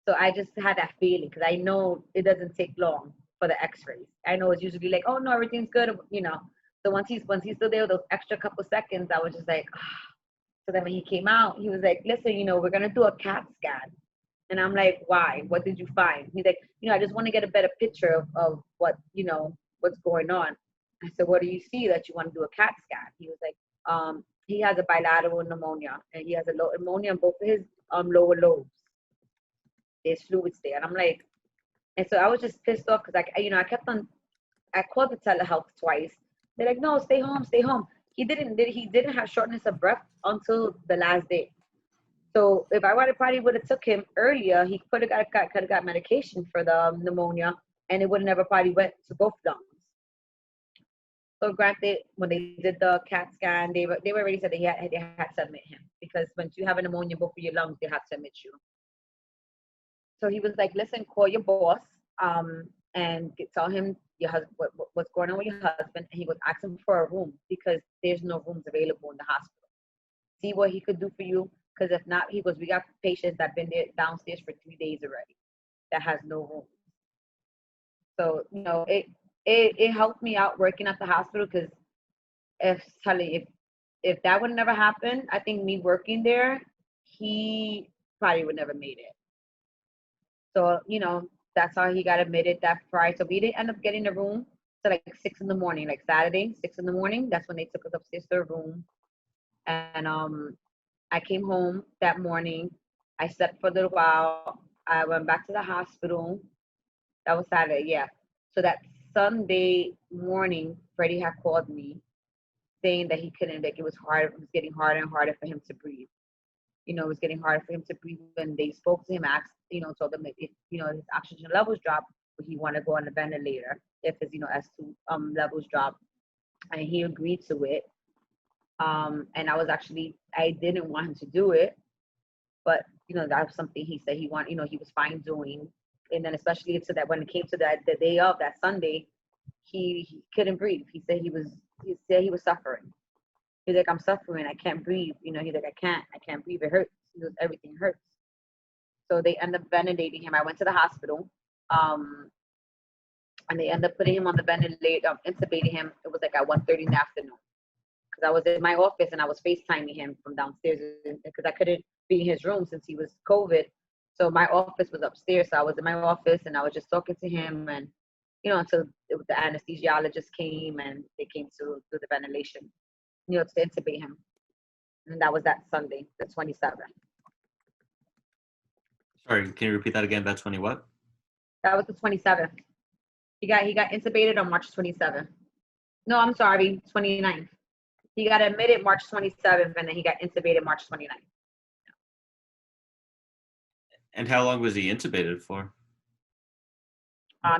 S2: So I just had that feeling because I know it doesn't take long for the x-rays. I know it's usually like, oh no, everything's good, So once he's still there with those extra couple seconds, I was just like, ah. So then when he came out, he was like, listen, we're going to do a CAT scan. And I'm like, why? What did you find? He's like, I just want to get a better picture of what, what's going on. I said, what do you see that you want to do a CAT scan? He was like, he has a bilateral pneumonia and he has a low pneumonia in both of his lower lobes. There's fluids there. And I'm like, and so I was just pissed off because I called the telehealth twice. They're like, no, stay home, stay home. He didn't have shortness of breath until the last day. So if I would have took him earlier, he could have got medication for the pneumonia, and it would have never probably went to both lungs. So granted, when they did the CAT scan, they already said they had to admit him because once you have a pneumonia in both of your lungs, they have to admit you. So he was like, listen, call your boss, and tell him your husband what's going on with your husband. And he was asking for a room because there's no rooms available in the hospital. See what he could do for you, because if not, he goes, we got patients that've been there downstairs for 3 days already that has no room. So it helped me out working at the hospital because if that would never happen, I think me working there, he probably would never made it. So that's how he got admitted that Friday. So we didn't end up getting a room till like 6 a.m, like Saturday, 6 a.m. That's when they took us upstairs to a room. And I came home that morning. I slept for a little while. I went back to the hospital. That was Saturday, yeah. So that Sunday morning, Freddie had called me saying that he couldn't, like it was getting harder and harder for him to breathe. It was getting harder for him to breathe. When they spoke to him, asked, told him if, his oxygen levels drop, would he want to go on the ventilator if his, S2 levels drop. And he agreed to it. And I didn't want him to do it, but, that was something he said he wanted, he was fine doing. And then especially so that when it came to the day of that Sunday, he couldn't breathe. He said he was suffering. He's like, I'm suffering. I can't breathe. He's like, I can't breathe. It hurts. Everything hurts. So they end up ventilating him. I went to the hospital, and they end up putting him on the ventilator, intubating him. It was like at 1:30 in the afternoon because I was in my office and I was FaceTiming him from downstairs because I couldn't be in his room since he was COVID. So my office was upstairs. So I was in my office and I was just talking to him and, until the anesthesiologist came and they came to do the ventilation, to intubate him. And that was that Sunday, the 27th.
S1: Sorry, can you repeat that again? That 20 what?
S2: That was the 27th. He got intubated on March 27th. No, I'm sorry, 29th. He got admitted March 27th, and then he got intubated March 29th.
S1: And how long was he intubated for?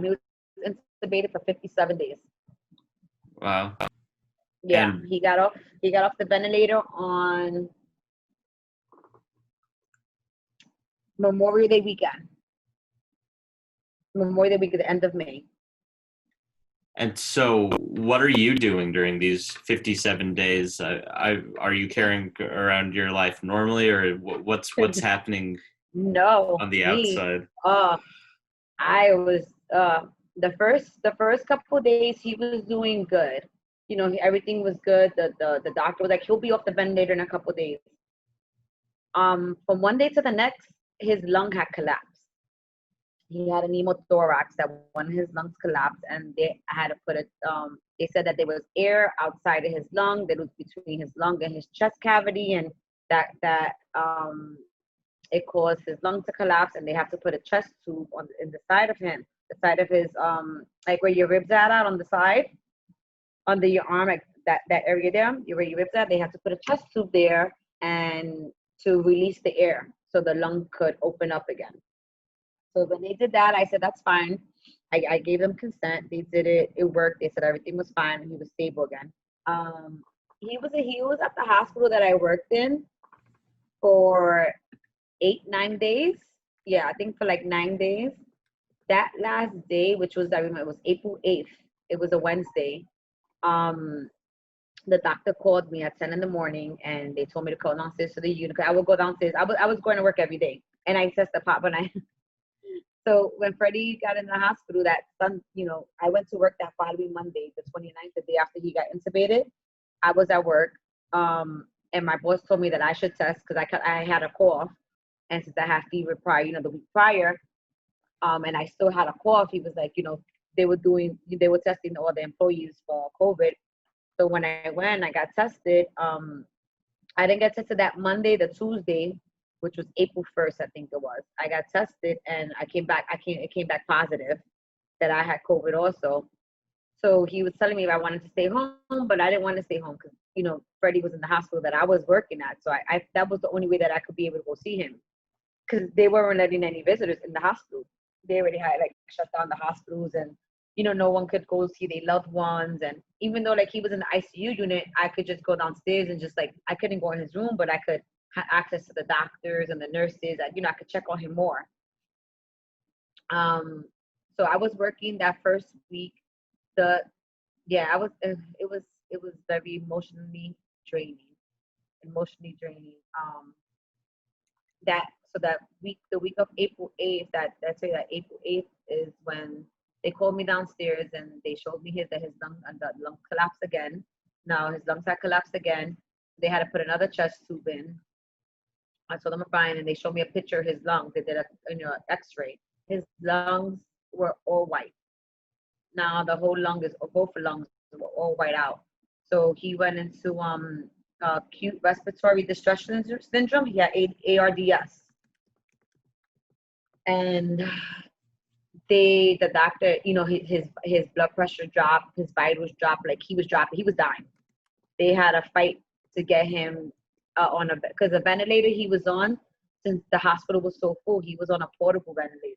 S2: He was intubated for 57 days.
S1: Wow.
S2: Yeah, and he got off the ventilator on Memorial Day weekend. Memorial Day weekend, the end of May.
S1: And so, what are you doing during these 57 days? Are you carrying around your life normally, or what's happening
S2: No,
S1: on the
S2: me.
S1: outside?
S2: Uh, I was the first couple of days he was doing good. Everything was good. The doctor was like, he'll be off the ventilator in a couple of days. From one day to the next, his lung had collapsed. He had a pneumothorax that one of his lungs collapsed, and they had to put it. They said that there was air outside of his lung that was between his lung and his chest cavity, and that it caused his lung to collapse, and they have to put a chest tube in the side of him, the side of his like where your ribs are out on the side, under your arm, like that area there, where your ribs are. They have to put a chest tube there and to release the air so the lung could open up again. So when they did that, I said that's fine. I gave them consent. They did it. It worked. They said everything was fine. He was stable again. Um, he was at the hospital that I worked in for 8, 9 days. Yeah, I think for like 9 days. That last day, which was, I remember, it was April 8th. It was a Wednesday. Um, the doctor called me at 10 in the morning, and they told me to go downstairs to the unit. I would go downstairs. I was going to work every day, and I tested pop when I. So when Freddie got in the hospital I went to work that following Monday, the 29th, the day after he got intubated. I was at work, and my boss told me that I should test because I had a cough, and since I had fever the week prior, and I still had a cough. He was like, they were testing all the employees for COVID. So when I went, I got tested. I didn't get tested that Monday, the Tuesday, which was April 1st, I think it was. I got tested and I came back. It came back positive that I had COVID also. So he was telling me if I wanted to stay home, but I didn't want to stay home because Freddie was in the hospital that I was working at. So I that was the only way that I could be able to go see him because they weren't letting any visitors in the hospital. They already had like shut down the hospitals, and no one could go see their loved ones. And even though like he was in the ICU unit, I could just go downstairs and just like I couldn't go in his room, but I could have access to the doctors and the nurses. I could check on him more. Um, so I was working that first week. The Yeah, I was. It was very draining, emotionally draining. That so that week the week of April 8th, that's that April 8th is when they called me downstairs and they showed me his lung collapsed again. Now his lungs had collapsed again. They had to put another chest tube in. I told them I'm fine, and they showed me a picture of his lungs. They did a X-ray. His lungs were all white. Now the whole lung is, or both lungs were all white out. So he went into acute respiratory distress syndrome. He had ARDS, and the doctor, his blood pressure dropped, his vitals dropped, like he was dropping, he was dying. They had a fight to get him on because the ventilator he was on, since the hospital was so full, he was on a portable ventilator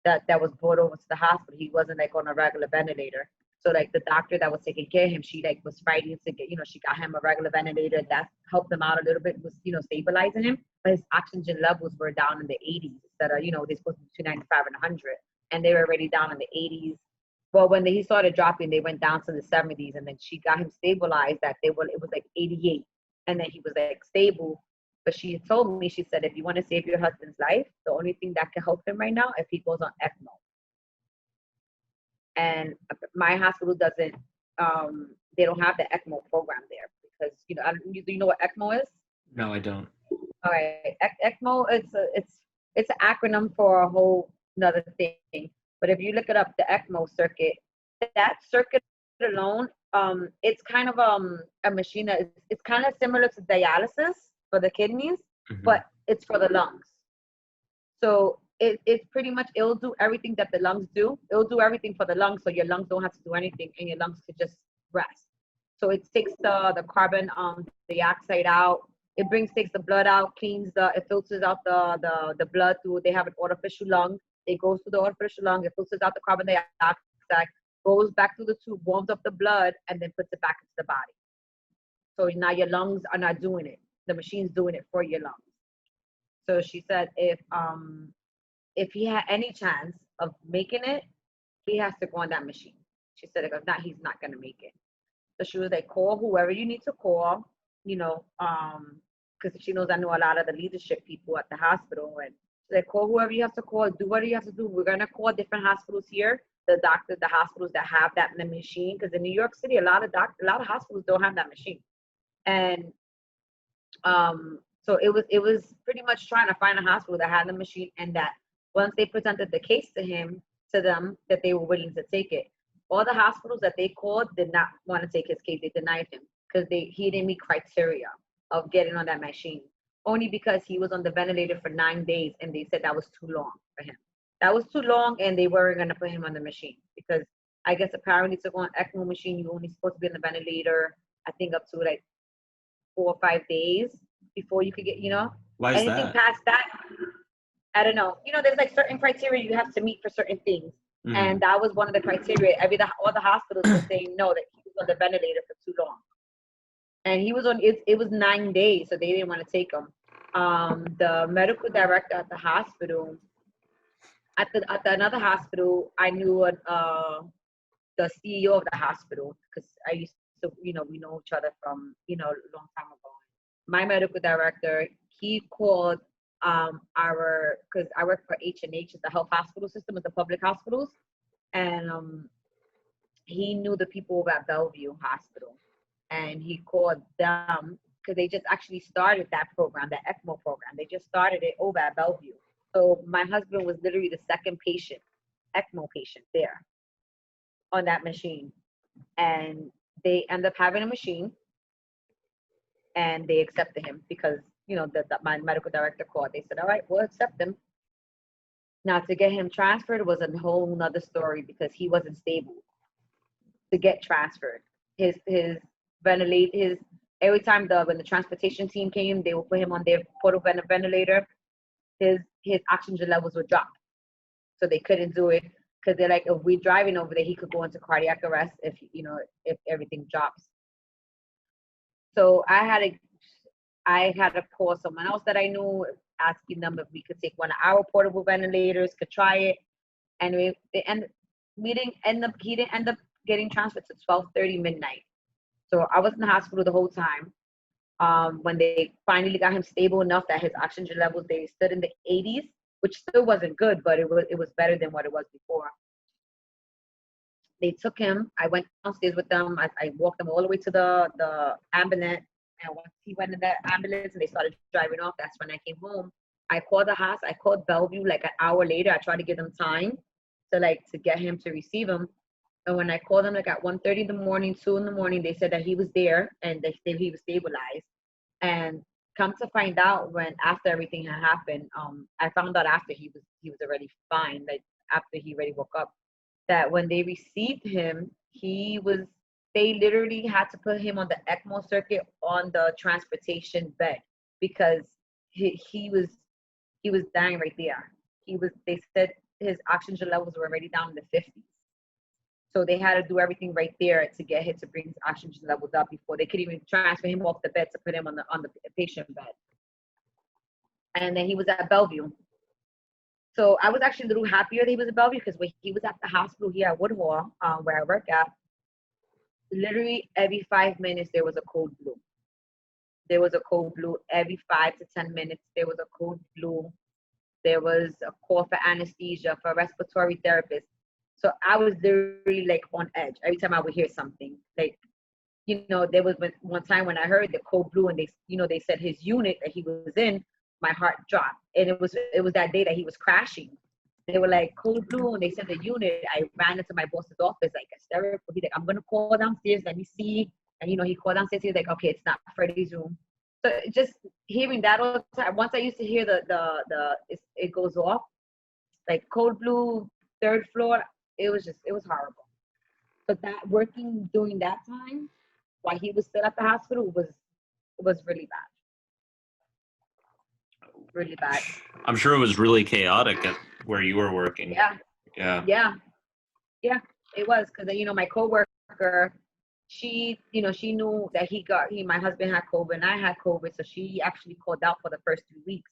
S2: that was brought over to the hospital. He wasn't like on a regular ventilator. So like the doctor that was taking care of him, she like was fighting to get, she got him a regular ventilator that helped him out a little bit, was stabilizing him. But his oxygen levels were down in the 80s instead of they're supposed to be between 95 and 100, and they were already down in the 80s. Well, when he started dropping, they went down to the 70s, and then she got him stabilized. It was like 88, and then he was like stable. But she told me, she said, if you want to save your husband's life, the only thing that can help him right now if he goes on ECMO. And my hospital doesn't, they don't have the ECMO program there because do you know what ECMO is?
S1: No, I don't.
S2: All right, ECMO it's an acronym for a whole another thing. But if you look it up, the ECMO circuit, that circuit alone, it's kind of a machine that it's kind of similar to dialysis for the kidneys, but it's for the lungs. So it's pretty much, it'll do everything that the lungs do. It'll do everything for the lungs, so your lungs don't have to do anything, and your lungs could just rest. So it takes the carbon dioxide out. It takes the blood out, it filters out the blood through. They have an artificial lung. It goes through the artificial lung. It filters out the carbon dioxide, goes back through the tube, warms up the blood, and then puts it back into the body. So now your lungs are not doing it. The machine's doing it for your lungs. So she said if he had any chance of making it, he has to go on that machine. She said, like, if not, he's not gonna make it. So she was like, call whoever you need to call, you know, because she knows I know a lot of the leadership people at the hospital. And she's like, call whoever you have to call, do whatever you have to do. We're gonna call different hospitals here, the doctors, the hospitals that have that in the machine. Because in New York City, a lot of hospitals don't have that machine. And so it was pretty much trying to find a hospital that had the machine, and that once they presented the case to them, that they were willing to take it. All the hospitals that they called did not want to take his case. They denied him because he didn't meet criteria of getting on that machine. Only because he was on the ventilator for 9 days, and they said that was too long for him. That was too long, and they weren't going to put him on the machine because I guess apparently to go on ECMO machine, you're only supposed to be on the ventilator, I think up to like 4 or 5 days before you could get,
S1: Why is
S2: anything
S1: that?
S2: past that, I don't know. There's like certain criteria you have to meet for certain things. And that was one of the criteria. All the hospitals were saying no, that he was on the ventilator for too long. And he was on it was 9 days, so they didn't want to take him. The medical director at the hospital, at another hospital, I knew the CEO of the hospital because I used to, we know each other from, a long time ago. My medical director, he called because I work for H&H, the health hospital system at the public hospitals, and he knew the people over at Bellevue Hospital, and he called them because they just actually started that program, the ECMO program. They just started it over at Bellevue. So my husband was literally the second patient, ECMO patient there on that machine, and they end up having a machine, and they accepted him because my medical director called. They said, all right, we'll accept him. Now to get him transferred was a whole nother story because he wasn't stable to get transferred. His every time when the transportation team came, they would put him on their portable ventilator. His oxygen levels would drop, so they couldn't do it because they're like, if we're driving over there, he could go into cardiac arrest if everything drops. So I had to call someone else that I knew, asking them if we could take one of our portable ventilators, could try it, and he didn't end up getting transferred to 12:30 midnight. So I was in the hospital the whole time. When they finally got him stable enough that his oxygen levels, they stood in the 80s, which still wasn't good, but it was better than what it was before. They took him. I went downstairs with them. I walked them all the way to the ambulance. And once he went in that ambulance and they started driving off, that's when I came home. I called the hospital. I called Bellevue like an hour later. I tried to give them time to get him to receive him. And when I called them like at 1:30 in the morning, 2 in the morning, they said that he was there and they said he was stabilized. And come to find out, when after everything had happened, I found out after he was already fine, like after he already woke up, that when they received him, they literally had to put him on the ECMO circuit on the transportation bed because he was dying right there. They said his oxygen levels were already down in the 50s. So they had to do everything right there to bring his oxygen levels up before they could even transfer him off the bed to put him on the patient bed. And then he was at Bellevue. So I was actually a little happier that he was at Bellevue because when he was at the hospital here at Woodhall, where I work at, literally every 5 minutes there was a code blue. There was a code blue every 5 to 10 minutes. There was a code blue. There was a call for anesthesia, for a respiratory therapist. So I was literally like on edge every time I would hear something. Like, there was one time when I heard the code blue and they said his unit that he was in, my heart dropped. And it was that day that he was crashing. They were like, code blue, and they said the unit. I ran into my boss's office, like hysterical. He's like, I'm gonna call downstairs, let me see. And he called downstairs, he's like, okay, it's not Freddie's room. So just hearing that all the time, once I used to hear it goes off, like code blue, 3rd floor, it was horrible. But during that time, while he was still at the hospital, was really bad. Really bad.
S1: I'm sure it was really chaotic at where you were working.
S2: Yeah, it was because my coworker, she knew that my husband had COVID and I had COVID, so she actually called out for the first 3 weeks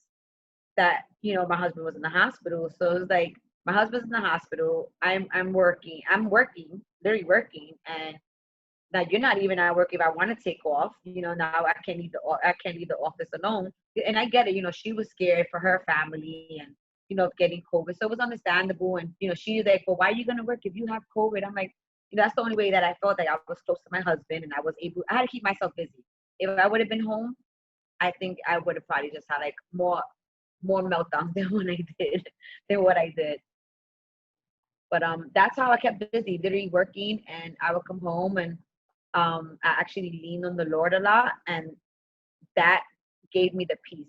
S2: that my husband was in the hospital. So it was like My husband's in the hospital. I'm working. I'm working, literally working, and now you're not even at work if I want to take off. Now I can't leave the office alone. And I get it. She was scared for her family and of getting COVID, so it was understandable. And she's like, well, why are you gonna work if you have COVID? I'm like, that's the only way that I felt like I was close to my husband and I was able. I had to keep myself busy. If I would have been home, I think I would have probably just had like more meltdowns than what I did. But that's how I kept busy, literally working, and I would come home and I actually leaned on the Lord a lot, and that gave me the peace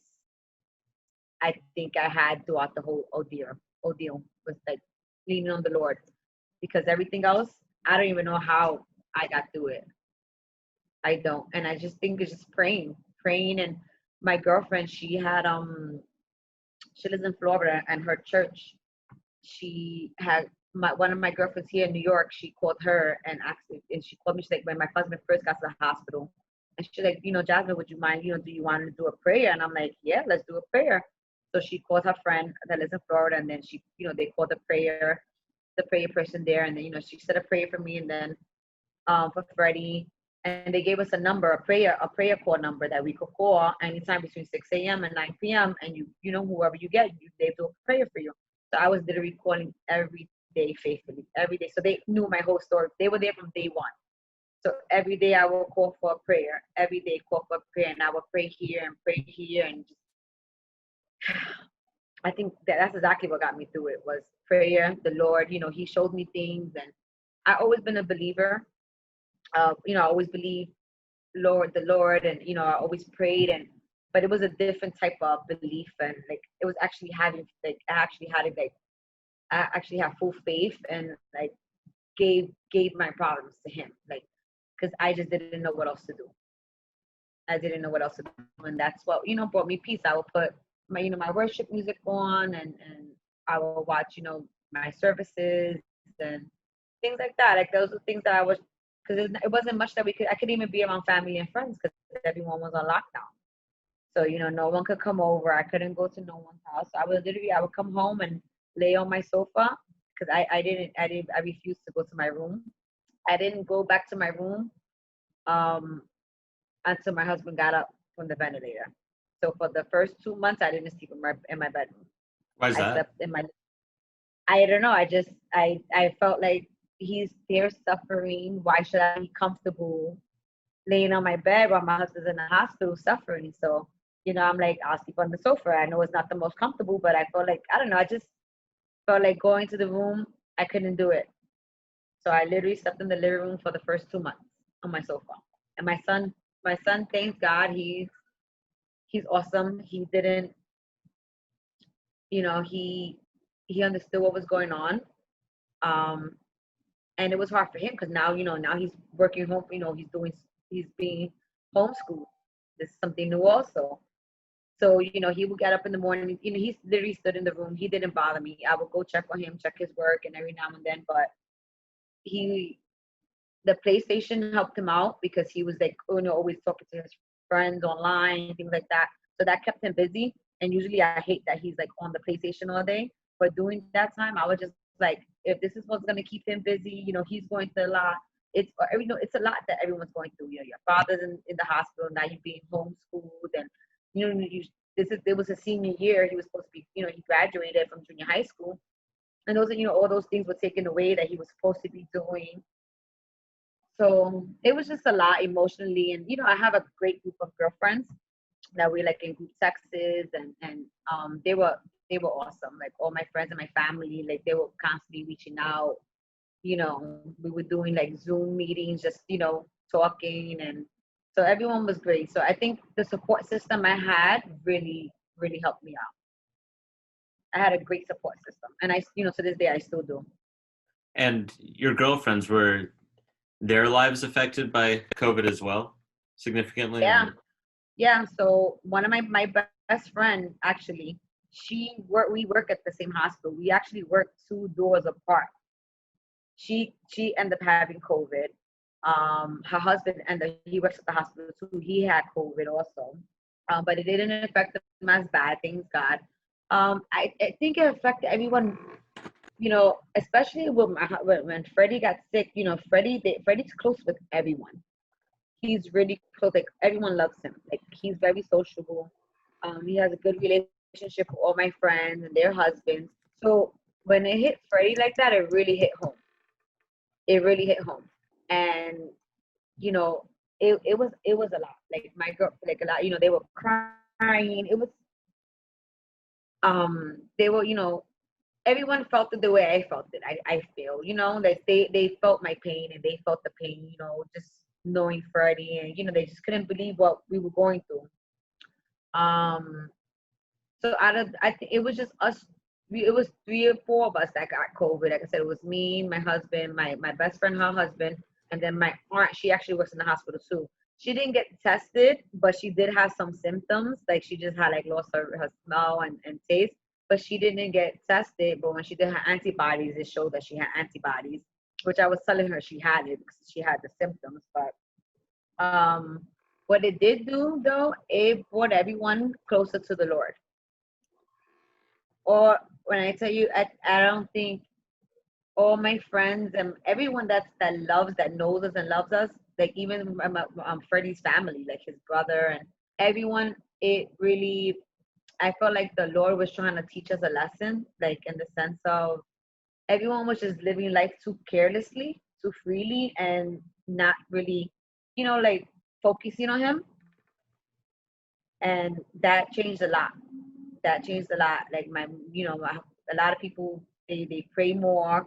S2: I think I had throughout the whole ordeal was like leaning on the Lord, because everything else I don't even know how I got through it. I don't, and I just think it's just praying. And my girlfriend, she lives in Florida, and her church, she had one of my girlfriends here in New York. She called her and asked, and she called me. She's like, when my husband first got to the hospital, and she's like, Jasmine, would you mind, do you want to do a prayer? And I'm like, yeah, let's do a prayer. So she called her friend that lives in Florida, and then she, they called the prayer person there, and then she said a prayer for me, and then for Freddie, and they gave us a number, a prayer call number that we could call anytime between 6 a.m. and 9 p.m. And whoever you get, they do a prayer for you. So I was literally calling every day faithfully, every day. So they knew my whole story. They were there from day one. So every day I will call for a prayer. Every day call for a prayer, and I will pray here and pray here, and just, I think that's exactly what got me through it was prayer. The Lord, He showed me things, and I always been a believer. I always believed the Lord, and I always prayed, and but it was a different type of belief, and like it was actually having like I actually have full faith, and like gave my problems to Him, like because I just didn't know what else to do. I didn't know what else to do, and that's what brought me peace. I would put my worship music on, and I will watch my services and things like that. Like those are things that I was, because it wasn't much that I could even be around family and friends because everyone was on lockdown. So no one could come over. I couldn't go to no one's house. I would come home and lay on my sofa because I refused to go to my room. I didn't go back to my room um until my husband got up from the ventilator. So for the first 2 months, I didn't sleep in my bedroom.
S1: Why is
S2: I
S1: that?
S2: slept in my. I don't know. I felt like he's there suffering. Why should I be comfortable laying on my bed while my husband's in the hospital suffering? So I'm like, I'll sleep on the sofa. I know it's not the most comfortable, but I felt like I don't know. I just felt like going to the room. I couldn't do it. So I literally slept in the living room for the first 2 months on my sofa. And my son, thanks God, he's awesome. He didn't, he understood what was going on. Um, and it was hard for him because now he's working home. He's being homeschooled. This is something new also. So he would get up in the morning. He literally stood in the room. He didn't bother me. I would go check on him, check his work, and every now and then. But he the PlayStation helped him out because he was like, always talking to his friends online, things like that. So that kept him busy. And usually I hate that he's like on the PlayStation all day. But during that time, I was just like, if this is what's gonna keep him busy, he's going through a lot. It's a lot that everyone's going through. Your father's in the hospital, now you're being homeschooled, and it was a senior year. He was supposed to be, he graduated from junior high school, and those all those things were taken away that he was supposed to be doing. So it was just a lot emotionally. And I have a great group of girlfriends that we like in group texts, and they were awesome. Like all my friends and my family, like they were constantly reaching out. We were doing like Zoom meetings, just talking, and so everyone was great. So I think the support system I had really, really helped me out. I had a great support system, and to this day I still do.
S1: And your girlfriends, were their lives affected by COVID as well, significantly?
S2: Yeah.
S1: Or?
S2: Yeah, so one of my best friend actually, we work at the same hospital. We actually work 2 doors apart. She ended up having COVID. Her husband he works at the hospital too. He had COVID also, but it didn't affect him as bad. Thanks God. I think it affected everyone especially with when Freddie got sick, Freddie's close with everyone. He's really close. Like everyone loves him. Like he's very sociable. He has a good relationship with all my friends and their husbands. So when it hit Freddie like that, it really hit home. It really hit home, and you know, it was a lot. Like my girl, like a lot. They were crying. They were, everyone felt it the way I felt it. I feel, that they felt my pain and they felt the pain, just knowing Freddie, and they just couldn't believe what we were going through. Um, so I think it was just us. It was three or four of us that got COVID. Like I said, it was me, my husband, my best friend, her husband, and then my aunt. She actually works in the hospital too. She didn't get tested, but she did have some symptoms. Like she just had like lost her smell and taste, but she didn't get tested. But when she did her antibodies, it showed that she had antibodies, which I was telling her she had it because she had the symptoms. But um, what it did do though, it brought everyone closer to the Lord. Or when I tell you, I don't think all my friends and everyone that loves, that knows us and loves us, like even Freddie's family, like his brother and everyone, it really, I felt like the Lord was trying to teach us a lesson, like in the sense of everyone was just living life too carelessly, too freely, and not really, like focusing on Him, and that changed a lot. That changed a lot. Like a lot of people, they pray more,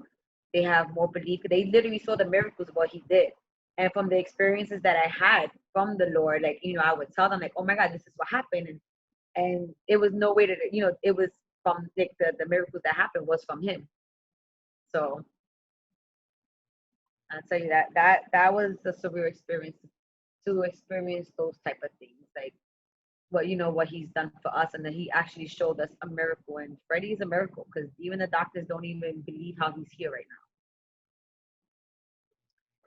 S2: they have more belief. They literally saw the miracles of what He did, and from the experiences that I had from the Lord, like I would tell them like, oh my God, this is what happened, and it was no way to it was from like the miracles that happened was from Him. So I'll tell you that was a surreal experience to experience those type of things, like what he's done for us, and that he actually showed us a miracle. And Freddie is a miracle because even the doctors don't even believe how he's here right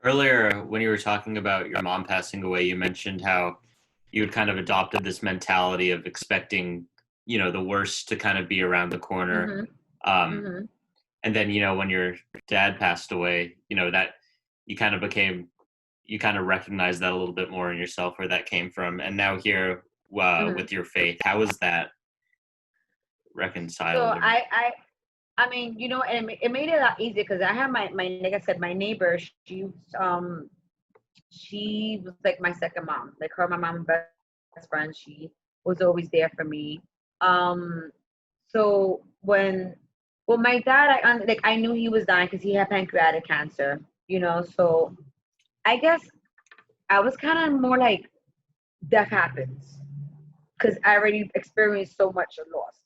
S1: Earlier, when you were talking about your mom passing away, you mentioned how you had kind of adopted this mentality of expecting, the worst to kind of be around the
S2: now.
S1: corner. Um,
S2: Hmm.
S1: and then, when your dad passed away, that you kind of became, you kind of recognized that a little bit more in yourself where that came from. And now here
S2: Hmm.
S1: with your faith, how is that
S2: So
S1: reconciled?
S2: I mean, it made it a lot easier because I have my like I said, my neighbor. She was like my second mom. Like her, my mom, best friend. She was always there for me. Um, so well, my dad, like I knew he was dying because he had pancreatic cancer. So I guess I was kind of more like death happens because I already experienced so much loss.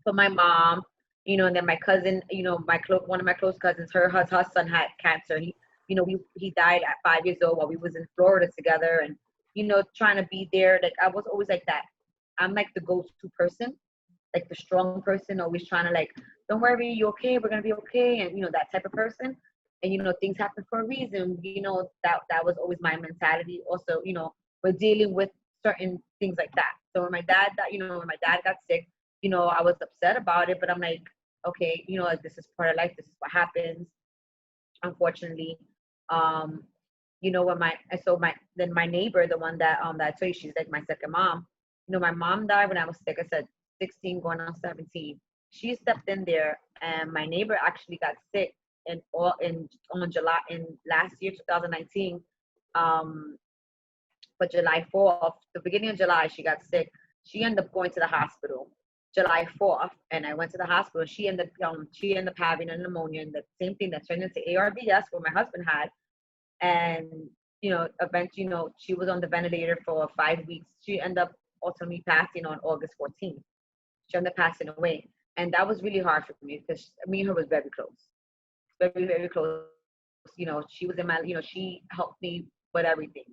S2: For my mom, and then my cousin, one of my close cousins, her son had cancer. He died at 5 years old while we was in Florida together, and trying to be there. Like I was always like that. I'm like the go-to person, like the strong person, always trying to like, don't worry, you okay? We're gonna be okay, and that type of person. And things happen for a reason. That was always my mentality. Also, we're dealing with certain things like that. So when my dad got sick, I was upset about it, but I'm like, okay, like this is part of life. This is what happens, unfortunately. Um, when my neighbor, the one that I told you, she's like my second mom. My mom died when I was sick. I said 16 going on 17. She stepped in there, and my neighbor actually got sick in on July in last year 2019. Um, but July 4th, the beginning of July, she got sick. She ended up going to the hospital July 4th, and I went to the hospital. She ended up having a pneumonia, and the same thing that turned into ARDS, what my husband had. And eventually, she was on the ventilator for 5 weeks. She ended up ultimately passing on August 14th. She ended up passing away, and that was really hard for me because me and her was very close, very very close. She was in my, she helped me with everything.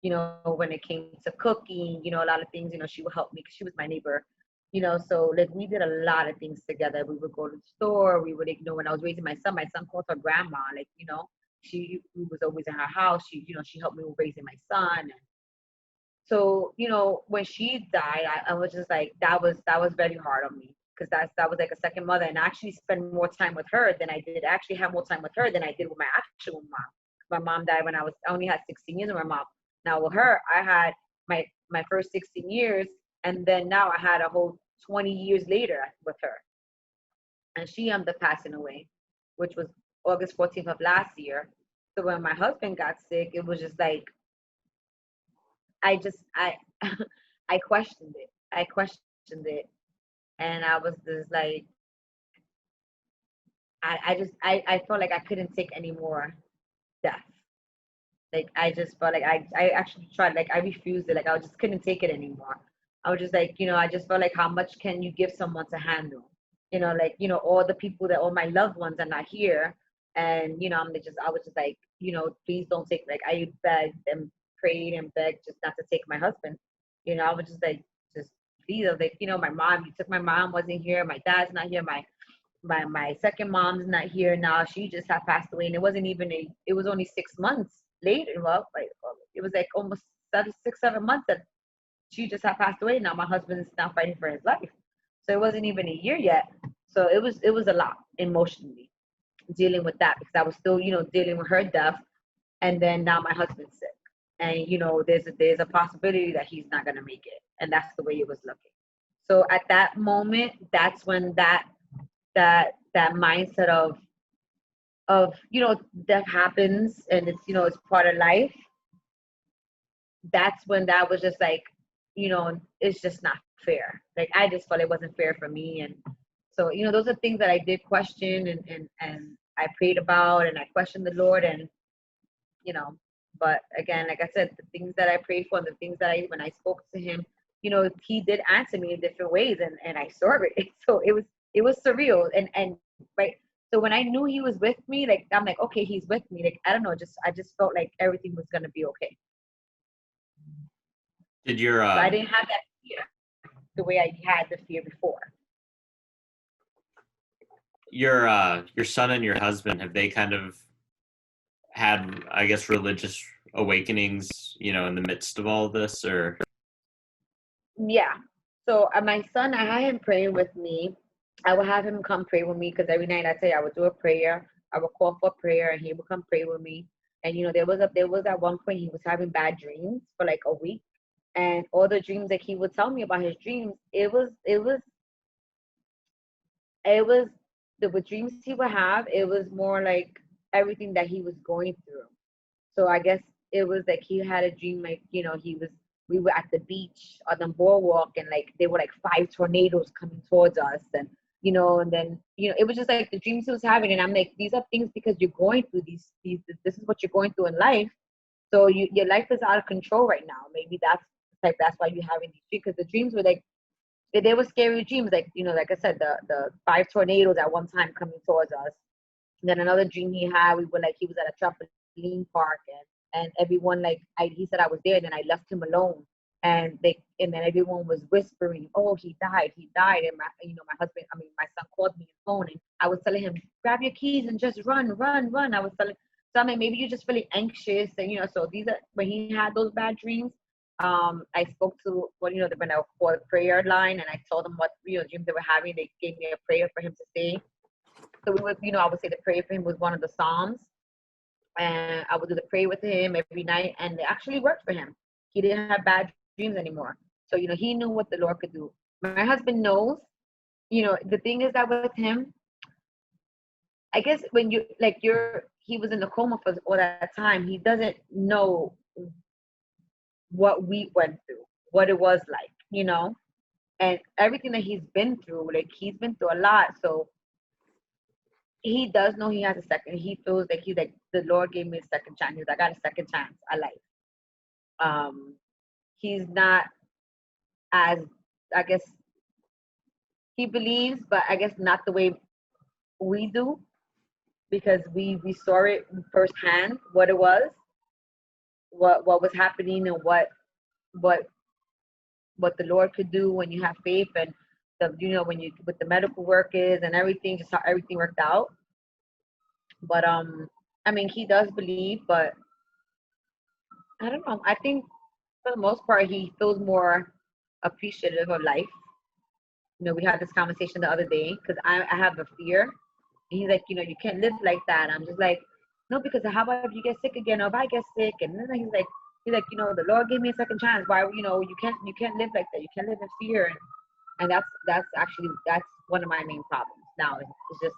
S2: When it came to cooking, a lot of things. She would help me because she was my neighbor. So like we did a lot of things together. We would go to the store. We would, when I was raising my son called her grandma. Like she was always in her house. She helped me with raising my son. And so when she died, I was just like that was very hard on me. because that was like a second mother, and I actually spend more time with her than I did. I actually have more time with her than I did with my actual mom. My mom died when I only had 16 years with my mom. Now with her, I had my first 16 years, and then now I had a whole 20 years later with her, and she ended up passing away, which was August 14th of last year. So when my husband got sick, it was just like I I questioned it. I questioned it, and I was just like I felt like I couldn't take any more death. Like I just felt like I actually tried, like I refused it. Like I just couldn't take it anymore. I was just like, I just felt like how much can you give someone to handle? Like, all the people that all my loved ones are not here. And I was just like, please don't take, like I begged and prayed and begged just not to take my husband. I was just like, just please. I was like, my mom, you took my mom, wasn't here, my dad's not here, my second mom's not here now. She just had passed away, and it wasn't even it was only 6 months later. Well, like it was like almost 7 that she just had passed away. Now my husband's now fighting for his life. So it wasn't even a year yet. So it was a lot emotionally dealing with that, because I was still, dealing with her death, and then now my husband's sick. And there's a possibility that he's not gonna make it. And that's the way it was looking. So at that moment, that's when that mindset of death happens, and it's part of life. That's when that was just like, it's just not fair. Like I just felt it wasn't fair for me. And so those are things that I did question, and I prayed about, and I questioned the Lord. And you know but again, like I said, the things that I prayed for, and the things that when I spoke to him, he did answer me in different ways, and I saw it. So it was surreal. And right. So when I knew he was with me, like I'm like, okay, he's with me. Like I don't know, I just felt like everything was gonna be okay.
S1: Did your
S2: So I didn't have that fear the way I had the fear before.
S1: your son and your husband, have they kind of had, I guess, religious awakenings, in the midst of all this, or?
S2: Yeah. So my son, I had him praying with me. I would have him come pray with me, because every night I tell you I would do a prayer. I would call for prayer, and he would come pray with me. And there was at one point he was having bad dreams for like a week, and all the dreams that he would tell me about his dreams, it was the dreams he would have. It was more like everything that he was going through. So I guess it was like he had a dream, like, we were at the beach on the boardwalk, and like there were like 5 tornadoes coming towards us. And then, it was just like the dreams he was having. And I'm like, these are things because you're going through these this is what you're going through in life. So your life is out of control right now. Maybe that's why you're having these dreams, because the dreams were like, they were scary dreams. Like, like I said, the 5 tornadoes at one time coming towards us. And then another dream he had, he was at a trampoline park, and everyone, like, he said I was there, and then I left him alone. And then everyone was whispering, "Oh, he died, he died." And my son called me on the phone, and I was telling him, "Grab your keys and just run, run, run." I was telling, so I'm like, maybe you're just really anxious, and so these are when he had those bad dreams. I spoke to when I called a prayer line, and I told them what dreams they were having. They gave me a prayer for him to say. So I would say the prayer for him was one of the Psalms, and I would do the prayer with him every night, and it actually worked for him. He didn't have bad dreams anymore. So he knew what the Lord could do. My husband knows. The thing is that with him, I guess when he was in the coma for all that time, he doesn't know what we went through, what it was like, and everything that he's been through. Like he's been through a lot, so he does know he has a second. He feels like he's like, the Lord gave me a second chance. He's like, I got a second chance at life. He's not as, I guess, he believes, but I guess not the way we do, because we saw it firsthand, what it was, what was happening, and what the Lord could do when you have faith, and when you with the medical workers and everything, just how everything worked out. But he does believe, but I don't know. I think for the most part he feels more appreciative of life. we had this conversation the other day because I have a fear. And he's like, you can't live like that. I'm just like, no, because how about if you get sick again, or if I get sick? And then he's like, the Lord gave me a second chance. Why, you can't live like that. You can't live in fear. And that's one of my main problems now. Is just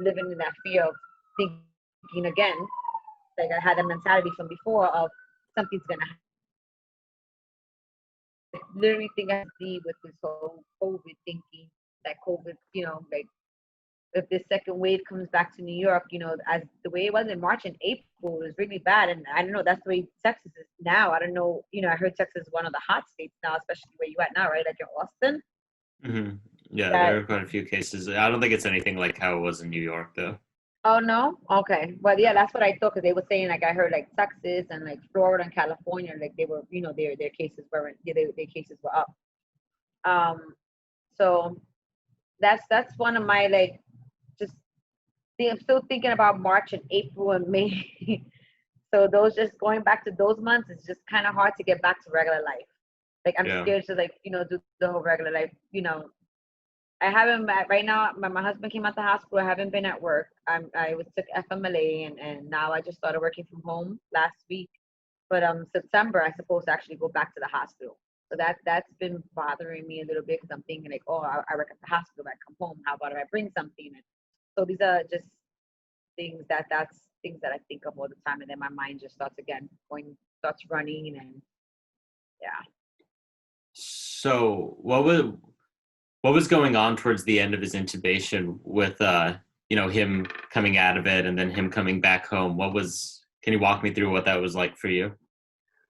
S2: living in that fear of thinking again. Like I had a mentality from before of something's gonna happen. I literally think I have to be with this whole COVID thinking that COVID, like if this second wave comes back to New York, as the way it was in March and April was really bad. And I don't know, that's the way Texas is now. I don't know, I heard Texas is one of the hot states now, especially where you at now, right? Like in Austin.
S1: Hmm. Yeah, there
S2: That
S1: are quite a few cases. I don't think it's anything like how it was in New York, though.
S2: Oh no, okay, but yeah, that's what I thought because they were saying like I heard like Texas and like Florida and California, like they were, their cases were their cases were up. Um, so that's one of my like just I'm still thinking about March and April and May. So those just going back to those months is just kind of hard to get back to regular life. Like I'm
S1: Yeah.
S2: scared to like do the whole regular life. I haven't right now. My husband came out the hospital. I haven't been at work. I was took FMLA and now I just started working from home last week. But September I supposed to actually go back to the hospital. So that's been bothering me a little bit because I'm thinking like, oh, I work at the hospital. I come home. How about if I bring something? And so these are just that's things that I think of all the time, and then my mind just starts running, and yeah.
S1: So what was going on towards the end of his intubation with him coming out of it and then him coming back home? Can you walk me through what that was like for you?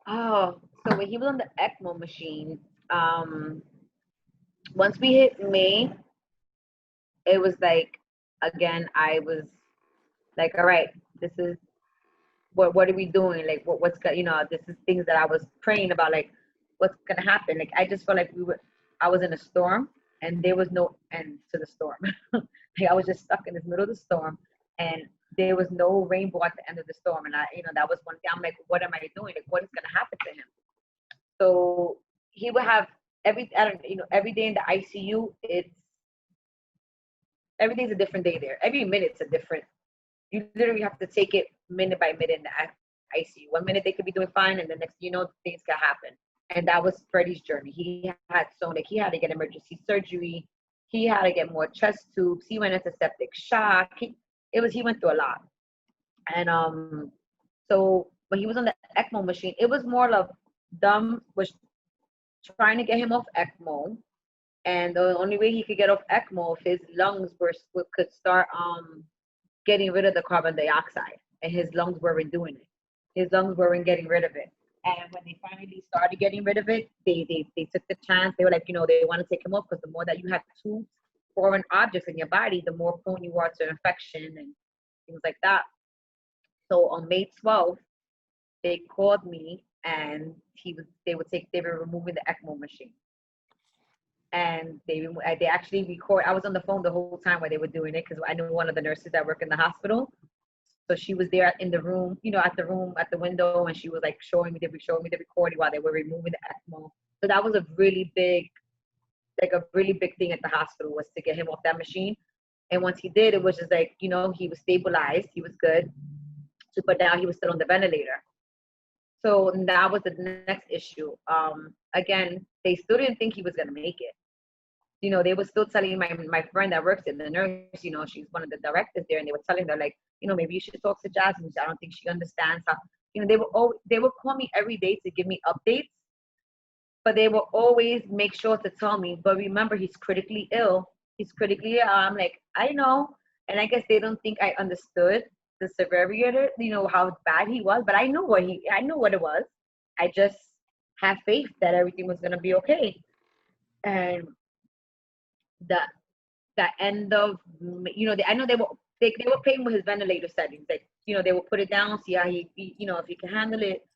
S2: Oh, so when he was on the ECMO machine, um, once we hit May, it was like again I was like, all right, this is what are we doing? Like what's this is things that I was praying about, like what's gonna happen. Like I just felt like I was in a storm and there was no end to the storm. Like I was just stuck in this middle of the storm and there was no rainbow at the end of the storm. And that was one thing. I'm like, what am I doing? Like what is gonna happen to him? So he would have I don't every day in the ICU, every day's a different day there. Every minute's a different. You literally have to take it minute by minute in the ICU. 1 minute they could be doing fine, and the next things can happen. And that was Freddie's journey. He had to get emergency surgery. He had to get more chest tubes. He went into septic shock. He went through a lot. And so when he was on the ECMO machine, it was more of them was trying to get him off ECMO, and the only way he could get off ECMO if his lungs could start getting rid of the carbon dioxide, and his lungs weren't doing it. His lungs weren't getting rid of it. And when they finally started getting rid of it, they took the chance. They were like, they want to take him off because the more that you have two foreign objects in your body, the more prone you are to infection and things like that. So on May 12th, they called me and they were removing the ECMO machine. And they actually record. I was on the phone the whole time while they were doing it because I knew one of the nurses that work in the hospital. So she was there in the room, at the window, and she was like showing me the recording while they were removing the ECMO. So that was a really big thing at the hospital, was to get him off that machine. And once he did, it was just like, he was stabilized, he was good. But now he was still on the ventilator. So that was the next issue. Again, they still didn't think he was gonna make it. They were still telling my friend that works in the nurse, she's one of the directors there, and they were telling her like, maybe you should talk to Jasmine. I don't think she understands how, they would call me every day to give me updates, but they will always make sure to tell me, but remember, he's critically ill. He's critically ill. I'm like, I know. And I guess they don't think I understood the severity of it, how bad he was, but I know what it was. I just have faith that everything was gonna be okay. And the end of I know they were playing with his ventilator settings, like they will put it down, see how if he can handle it.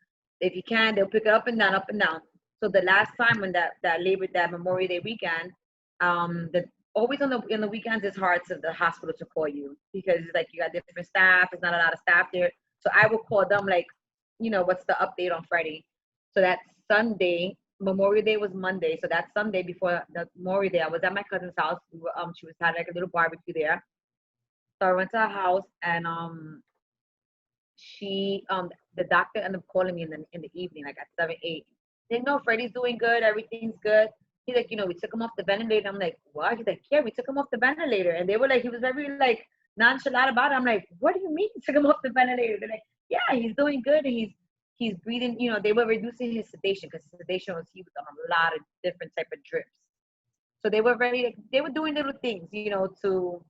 S2: If he can, they'll pick it up and down. So the last time when that Memorial Day weekend, the always on the weekends it's hard to the hospital to call you because it's like you got different staff, it's not a lot of staff there. So I will call them like, what's the update on Friday. So that Sunday Memorial Day was Monday, so that Sunday before the Memorial Day, I was at my cousin's house. She was had like a little barbecue there. So I went to her house, and she the doctor ended up calling me in the evening, like at 7, 8. They know Freddie's doing good, everything's good. He's like, we took him off the ventilator. I'm like, what? He's like, yeah, we took him off the ventilator. And they were like, he was very like nonchalant about it. I'm like, what do you mean you took him off the ventilator? They're like, yeah, he's doing good, and he's breathing. They were reducing his sedation, because sedation was, he was on a lot of different type of drips. So they were doing little things, to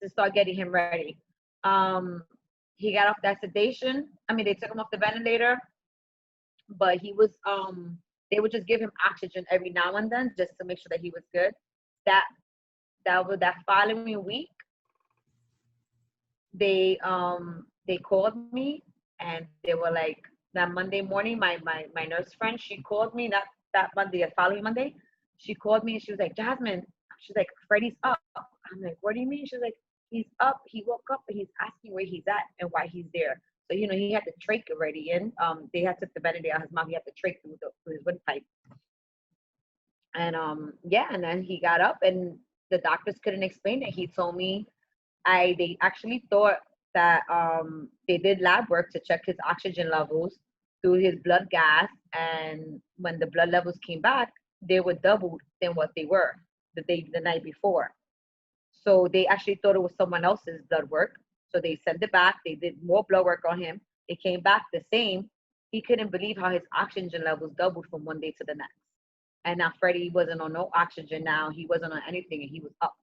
S2: start getting him ready. Um, he got off that sedation. I mean, they took him off the ventilator, but he was they would just give him oxygen every now and then just to make sure that he was good. That that following week, they called me, and they were like, that Monday morning, my nurse friend, she called me that Monday, the following Monday, she called me, and she was like, Jasmine, she's like, Freddie's up. I'm like, what do you mean? She's like, he's up. He woke up, and he's asking where he's at and why he's there. So, he had the trach already in. They had took the ventilator out his mouth. He had the trach through his windpipe. And yeah, and then he got up, and the doctors couldn't explain it. He told me they actually thought that they did lab work to check his oxygen levels through his blood gas, and when the blood levels came back, they were doubled than what they were the night before. So they actually thought it was someone else's blood work. So they sent it back. They did more blood work on him. It came back the same. He couldn't believe how his oxygen levels doubled from one day to the next. And now Freddie wasn't on no oxygen now. He wasn't on anything, and he was up.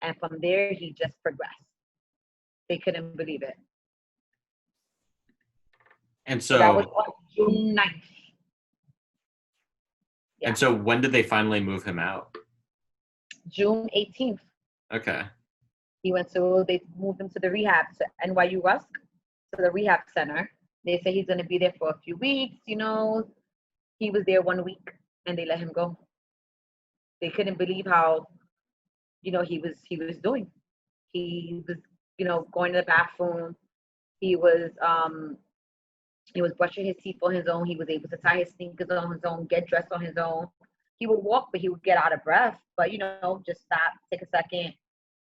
S2: And from there, he just progressed. They couldn't believe it.
S1: And
S2: So that was
S1: so,
S2: on June 9th. Yeah.
S1: and so when did they finally move him out?
S2: June 18th.
S1: Okay.
S2: They moved him to the rehab, to NYU Rusk, to the rehab center. They say he's going to be there for a few weeks. He was there 1 week, and they let him go. They couldn't believe how, he was doing. He was, going to the bathroom. He was brushing his teeth on his own. He was able to tie his sneakers on his own, get dressed on his own. He would walk, but he would get out of breath. But just stop, take a second.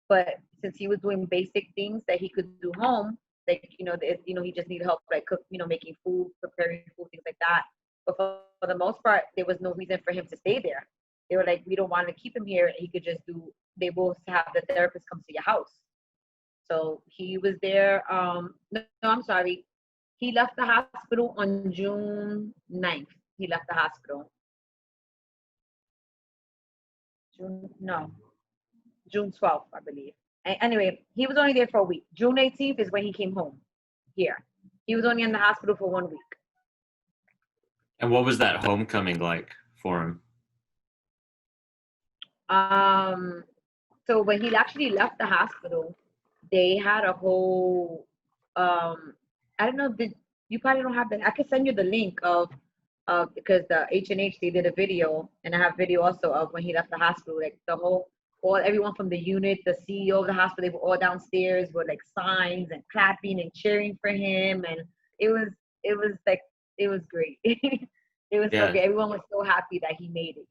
S2: But since he was doing basic things that he could do home, like he just needed help, like cook, making food, preparing food, things like that. But for the most part, there was no reason for him to stay there. They were like, we don't want to keep him here. He could just do. They both have the therapist come to your house. So he was there. No, I'm sorry. He left the hospital on June 9th. He left the hospital. June 12th, I believe. Anyway, he was only there for a week. June 18th is when he came home here. He was only in the hospital for 1 week.
S1: And what was that homecoming like for him?
S2: So when he actually left the hospital, they had a whole, I don't know, you probably don't have that. I can send you the link of because the H&H, they did a video, and I have video also of when he left the hospital, like everyone from the unit, the CEO of the hospital, they were all downstairs with like signs and clapping and cheering for him. And it was like, it was great. It was so great. Everyone was so happy that he made it,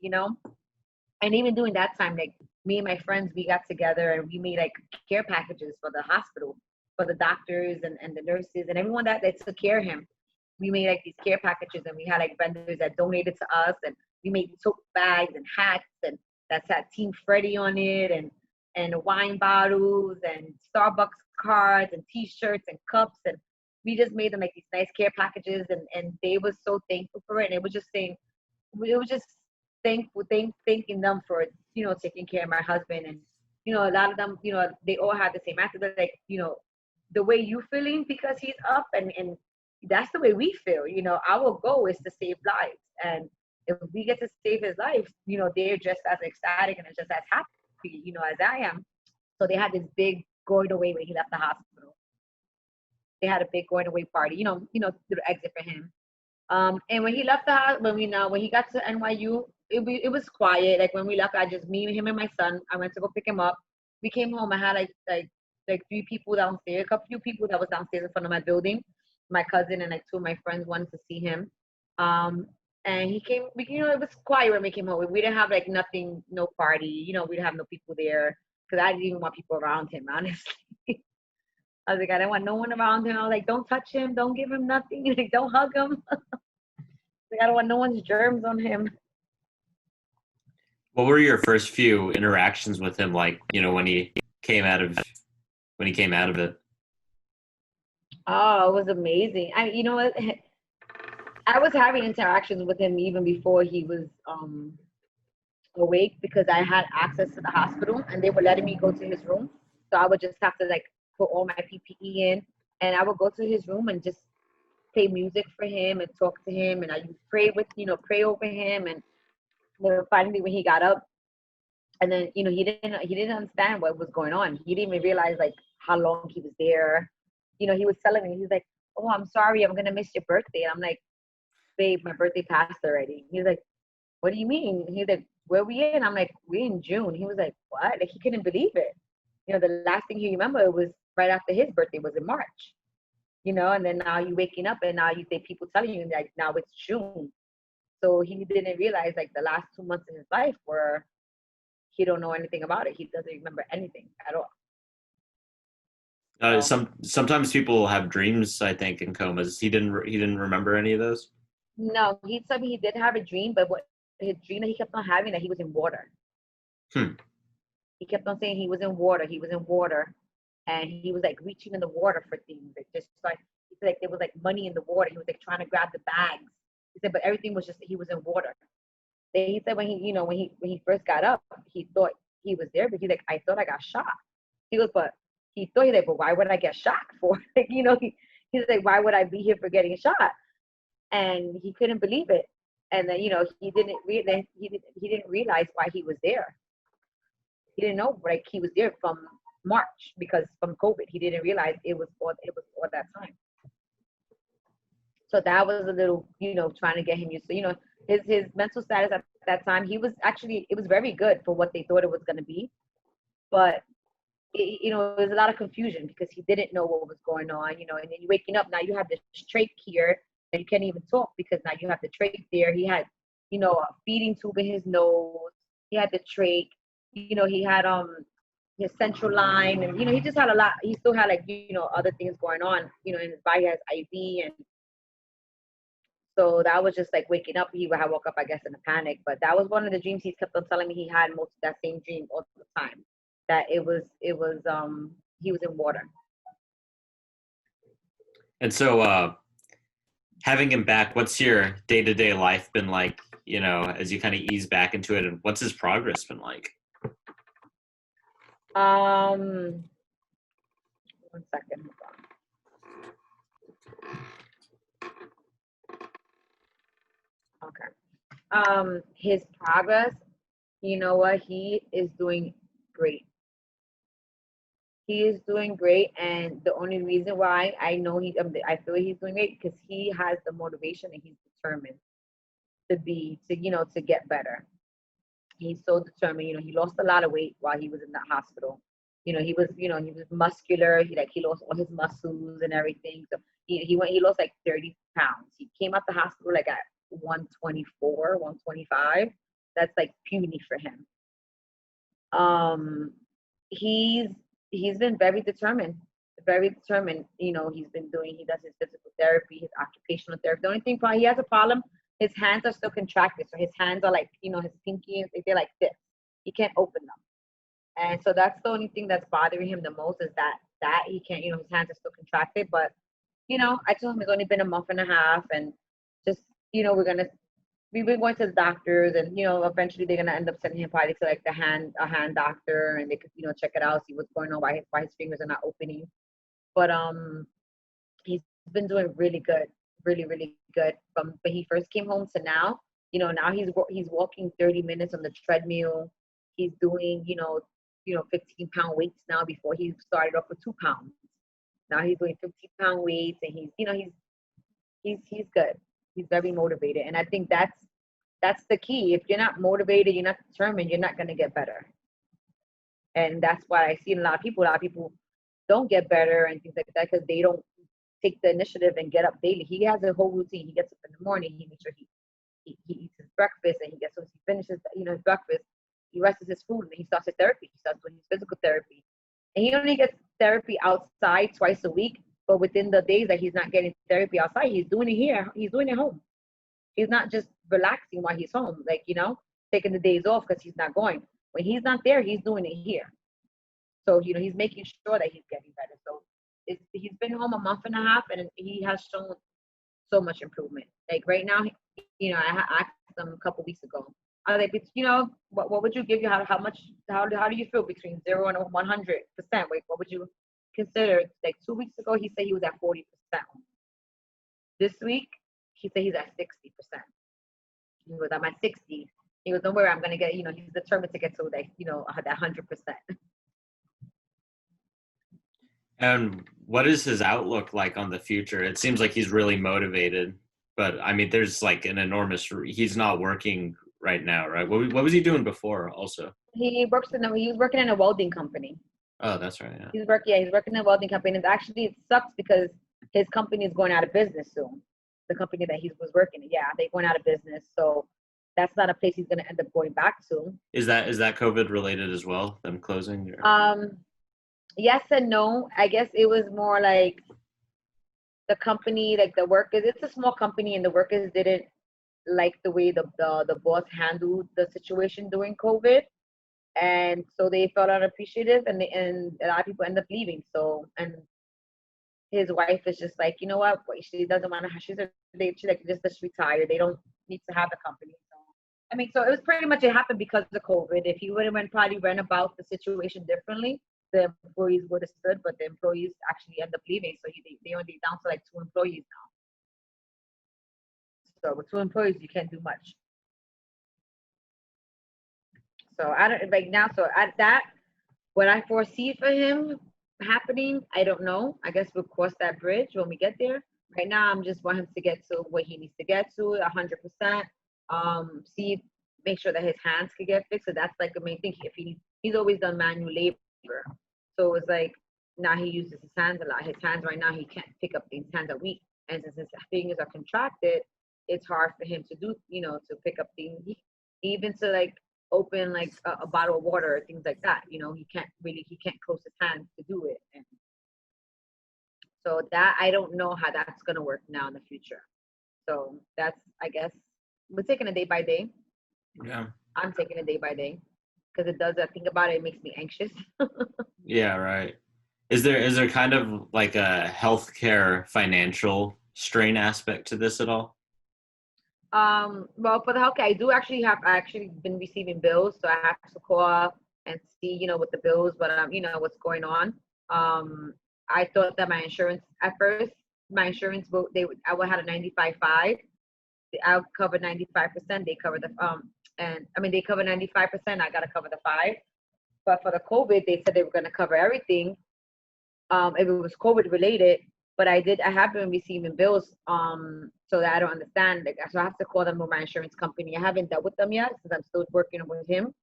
S2: And even during that time, like me and my friends, we got together and we made like care packages for the hospital, for the doctors and the nurses and everyone that took care of him. We made like these care packages, and we had like vendors that donated to us, and we made tote bags and hats, and that's had Team Freddie on it, and wine bottles and Starbucks cards and T-shirts and cups, and we just made them like these nice care packages, and they were so thankful for it. And it was just thanking them for taking care of my husband. And a lot of them, they all had the same attitude, like the way you feeling because he's up, and that's the way we feel. Our goal is to save lives, and if we get to save his life, they're just as ecstatic and just as happy, as I am. So they had this big going away when he left the hospital. They had a big going away party, through the exit for him. And when he left the house, when he got to NYU, it was quiet. Like when we left, me, him, and my son. I went to go pick him up. We came home. I had like 3 people downstairs, a few people that was downstairs in front of my building. My cousin and like 2 of my friends wanted to see him. And he came, it was quiet when we came home. We didn't have like nothing, no party, we didn't have no people there because I didn't even want people around him, honestly. I was like, I didn't want no one around him. I was like, don't touch him, don't give him nothing, like, don't hug him. Like, I don't want no one's germs on him.
S1: What were your first few interactions with him like, when he came out of it?
S2: Oh, it was amazing. You know what? I was having interactions with him even before he was awake because I had access to the hospital and they were letting me go to his room. So I would just have to like put all my PPE in and I would go to his room and just play music for him and talk to him and I would pray over him and finally when he got up and then he didn't understand what was going on. He didn't even realize like how long he was there. He was telling me, he's like, "Oh, I'm sorry, I'm gonna miss your birthday." And I'm like, "Babe, my birthday passed already." He's like, "What do you mean?" He's like, "Where we in?" I'm like, "We in June." He was like, "What?" Like he couldn't believe it. The last thing he remembered was right after his birthday was in March. And then now you waking up and now you say people telling you like now it's June. So he didn't realize like the last 2 months of his life were he don't know anything about it. He doesn't remember anything at all. So
S1: Sometimes people have dreams, I think, in comas. He didn't remember any of those.
S2: no, he told me he did have a dream, but what his dream that he kept on having that he was in water.
S1: Hmm.
S2: He kept on saying he was in water. He was in water, and he was like reaching in the water for things. Like just like he said, like there was like money in the water. He was like trying to grab the bags. He said, but everything was just he was in water. Then he said when he first got up, he thought he was there, but he's like, I thought I got shot. He goes, but he's like, but why would I get shot for? Like he's like, why would I be here for getting shot? And he couldn't believe it. And then he didn't realize why he was there. He didn't know like he was there from March because from COVID. He didn't realize it was all that time. So that was a little, trying to get him used to, his mental status at that time. It was very good for what they thought it was going to be, but there's a lot of confusion because he didn't know what was going on, and then you're waking up now. You have this trach here, and you can't even talk because now you have the trach there. He had, a feeding tube in his nose. He had the trach. He had his central line, and he just had a lot. He still had like other things going on, in his body. He has IV and so that was just like waking up. He had woke up, I guess, in a panic. But that was one of the dreams he kept on telling me he had most of that same dream all the time. That it was he was in water.
S1: And so, having him back, what's your day-to-day life been like? As you kind of ease back into it, and what's his progress been like?
S2: 1 second. Okay. His progress. You know what? He is doing great. He is doing great, and the only reason why I know I feel he's doing great because he has the motivation and he's determined to get better. He's so determined. He lost a lot of weight while he was in the hospital. He was muscular. He lost all his muscles and everything. So he lost like 30 pounds. He came out the hospital like at 124, 125. That's like puny for him. Um, he's he's been very determined, very determined. He does his physical therapy, his occupational therapy. The only thing probably he has a problem, his hands are still contracted. So his hands are like, his pinky, they're like this. He can't open them. And so that's the only thing that's bothering him the most is that he can't, his hands are still contracted. But, I told him it's only been a month and a half and just, we've been going to the doctors and eventually they're gonna end up sending him probably to like a hand doctor and they could check it out, see what's going on, why his fingers are not opening. But he's been doing really good, really really good from when he first came home to now. Now he's walking 30 minutes on the treadmill. He's doing 15-pound weights now. Before he started off with 2 pounds. Now he's doing 15-pound weights and he's good. He's very motivated, and I think that's the key. If you're not motivated, you're not determined, you're not gonna get better. And that's why I see a lot of people don't get better and things like that because they don't take the initiative and get up daily. He has a whole routine. He gets up in the morning. He makes sure he eats his breakfast, and he gets, once he finishes, his breakfast, he rests his food, and he starts his therapy. He starts doing his physical therapy. And he only gets therapy outside twice a week, but within the days that he's not getting therapy outside, he's doing it here. He's doing it home. He's not just relaxing while he's home, like, taking the days off because he's not going. When he's not there, he's doing it here. So, he's making sure that he's getting better. So he's been home a month and a half, and he has shown so much improvement. Like right now, I asked him a couple weeks ago. I was like, what would you give you? How do you feel between 0 and 100%? Like, what would you consider? Like 2 weeks ago, he said he was at 40%. This week, he said he's at 60%. He goes, I'm at 60. He goes, don't worry, I'm gonna get. He's determined to get to that. That 100%.
S1: And what is his outlook like on the future? It seems like he's really motivated, but I mean, there's like an enormous. He's not working right now, right? What was he doing before? Also,
S2: He was working in a welding company.
S1: oh, that's right. Yeah.
S2: He's working in a welding company, and actually, it sucks because his company is going out of business soon. The company that he was working in, they're going out of business. So that's not a place he's going to end up going back to.
S1: Is that COVID related as well? Them closing? Or?
S2: Yes and no. I guess it was more like the company, like the workers. It's a small company, and the workers didn't like the way the boss handled the situation during COVID, and so they felt unappreciative, and a lot of people end up leaving. So, and his wife is just like, you know what? She doesn't want to. She's like, just retire. They don't need to have the company. So, I mean, so it was pretty much, it happened because of COVID. If he would have probably went about the situation differently, the employees would have stood, but the employees actually end up leaving. So they only down to like 2 employees now. So with 2 employees, you can't do much. So I don't right now. So at that, what I foresee for him happening, I don't know. I guess we'll cross that bridge when we get there. Right now, I'm just want him to get to what he needs to get to 100%. Make sure that his hands can get fixed. So that's like the main thing. If he's always done manual labor, so it's like now he uses his hands a lot. His hands right now, he can't pick up things. His hands are weak, and since his fingers are contracted, it's hard for him to do, to pick up things. Even to like open like a bottle of water or things like that. He can't close his hands to do it. And so that, I don't know how that's gonna work now in the future. So that's, I guess, we're taking it day by day.
S1: Yeah.
S2: I'm taking it day by day because it does. I think about it, it makes me anxious.
S1: Yeah, right. Is there kind of like a healthcare financial strain aspect to this at all?
S2: Well, for the healthcare, I actually been receiving bills, so I have to call and see, what the bills, but what's going on. I thought that my insurance at first, I would had a 95.5. I covered 95%. They cover the and I mean they cover 95%. I gotta cover the 5. But for the COVID, they said they were gonna cover everything. If it was COVID related. But I have been receiving bills, so that I don't understand. Like, so I have to call them with my insurance company. I haven't dealt with them yet since I'm still working with him.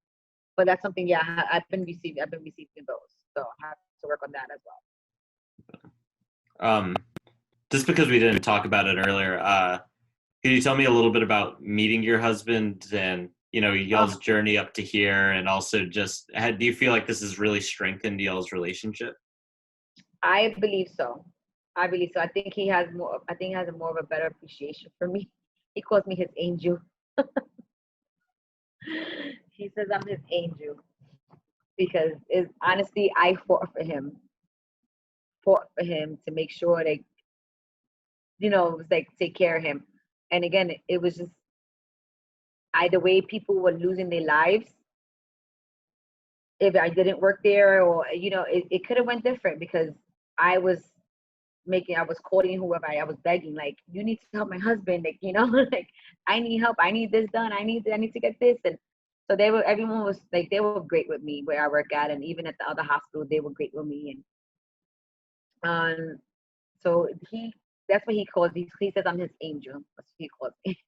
S2: But that's something, I've been receiving bills. So I have to work on that as well.
S1: Just because we didn't talk about it earlier, can you tell me a little bit about meeting your husband and, y'all's journey up to here, and also just do you feel like this has really strengthened y'all's relationship?
S2: I believe so. I think he has more. I think he has more of a better appreciation for me. He calls me his angel. He says I'm his angel because honestly, I fought for him to make sure that, it was like take care of him. And again, it was just the way people were losing their lives. If I didn't work there, or it could have went different because I was calling whoever, I was begging, like, you need to help my husband, like, like, I need help, I need this done, I need to get this. And so everyone was like, they were great with me where I work at, and even at the other hospital, they were great with me. And so that's what he calls me. He says I'm his angel. That's what he calls me.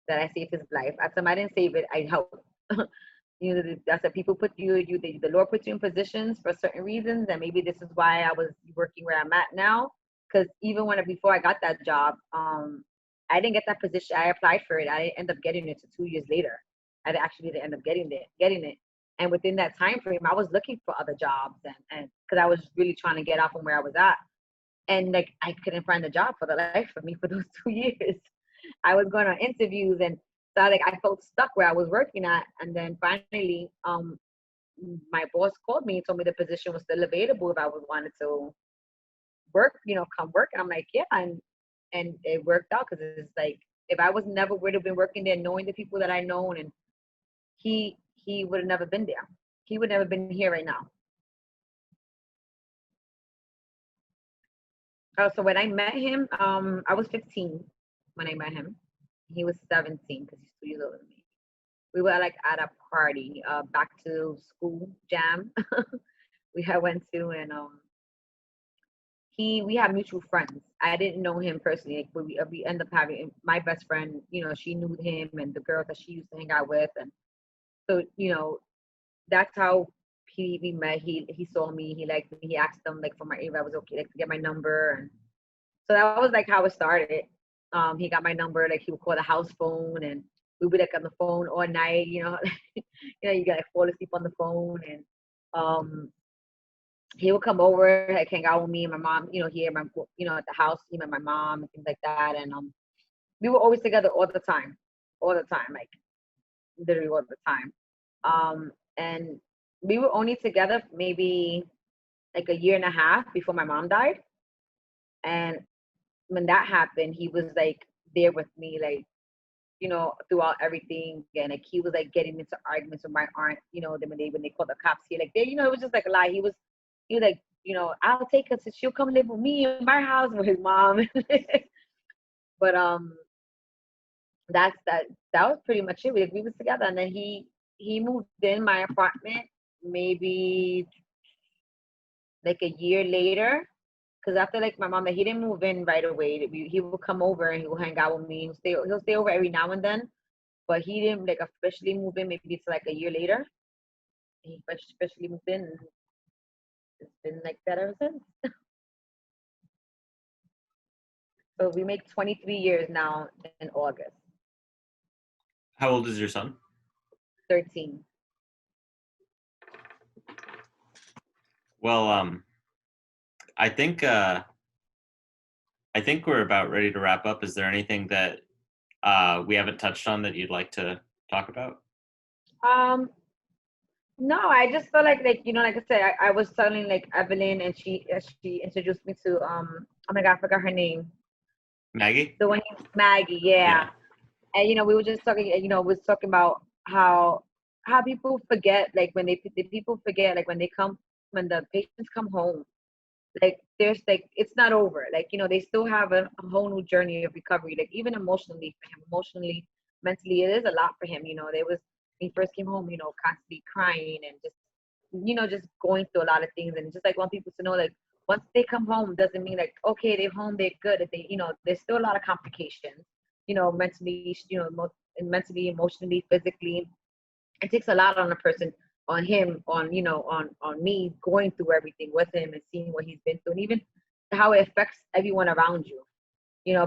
S2: That I saved his life. I said I didn't save it, I helped. That's what people put the Lord puts you in positions for certain reasons, and maybe this is why I was working where I'm at now. Because even before I got that job, I didn't get that position. I applied for it. I didn't end up getting it to 2 years later. I actually didn't end up getting it. And within that time frame, I was looking for other jobs and because I was really trying to get out from where I was at. And like I couldn't find a job for the life of me for those 2 years. I was going on interviews and so like I felt stuck where I was working at. And then finally, my boss called me and told me the position was still available if I would wanted to work, come work. And I'm like, yeah, and it worked out because it's like if I was never would have been working there, knowing the people that I known, and he would have never been there. He would never been here right now. Oh, so when I met him, I was 15 when I met him. He was 17 because he's 2 years older than me. We were like at a party, back to school jam. We had went to and we had mutual friends. I didn't know him personally, like, but we ended up having my best friend. She knew him and the girls that she used to hang out with, and so that's how we met. He saw me. He liked me. He asked them like for my if I was okay, like to get my number, and so that was like how it started. He got my number. Like he would call the house phone, and we'd be like on the phone all night. You got like fall asleep on the phone, and he would come over, like hang out with me and my mom. Here, at the house, him and my mom and things like that, and we were always together all the time, like literally all the time. And we were only together maybe like a year and a half before my mom died. And when that happened, he was like there with me, like, throughout everything. And like he was like getting into arguments with my aunt, then when they called the cops here, like it was just like a lie. He was like, I'll take her so she'll come live with me in my house with his mom. But that was pretty much it. We was together, and then he moved in my apartment maybe like a year later. Because after like my mom, he didn't move in right away. He would come over and he would hang out with me. He'll stay over every now and then, but he didn't like officially move in. Maybe it's like a year later. He officially moved in. And it's been like that ever since. So we make 23 years now in August.
S1: How old is your son?
S2: 13.
S1: Well, I think we're about ready to wrap up. Is there anything that we haven't touched on that you'd like to talk about?
S2: No, I just felt like like I said, I was telling like Evelyn, and she introduced me to oh my god, I forgot her name.
S1: Maggie?
S2: The one Maggie, yeah. And we were just talking, we was talking about how people forget, like when the people forget, like when the patients come home, like there's like it's not over, like they still have a whole new journey of recovery, like even emotionally for him, mentally, it is a lot for him. There was when he first came home, constantly crying and just going through a lot of things, and just like want people to know, like once they come home doesn't mean like okay, they're home, they're good. If they there's still a lot of complications, mentally, mentally, emotionally, physically. It takes a lot on a person, on him, on me, going through everything with him and seeing what he's been through, and even how it affects everyone around you.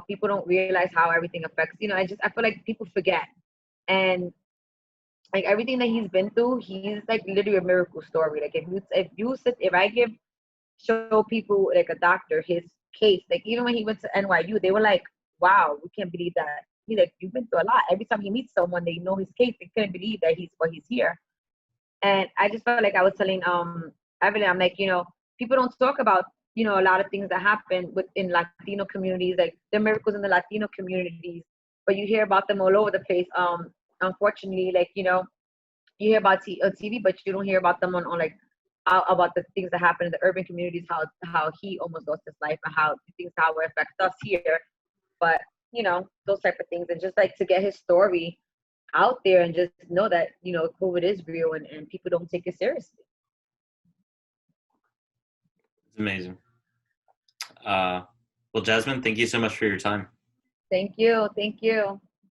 S2: People don't realize how everything affects. I feel like people forget, and like everything that he's been through, he's like literally a miracle story. Like if I show people like a doctor his case, like even when he went to NYU, they were like, wow, we can't believe that. He's like, you've been through a lot. Every time he meets someone, they know his case. They couldn't believe that he's here. And I just felt like I was telling Evelyn, I'm like, people don't talk about, a lot of things that happen within Latino communities, like the miracles in the Latino communities, but you hear about them all over the place. Unfortunately, like, you hear about on TV, but you don't hear about them on like about the things that happen in the urban communities, how he almost lost his life, and how it affects us here. But those type of things, and just like to get his story out there and just know that COVID is real, and people don't take it seriously.
S1: It's amazing. Well, Jasmine, thank you so much for your time.
S2: Thank you.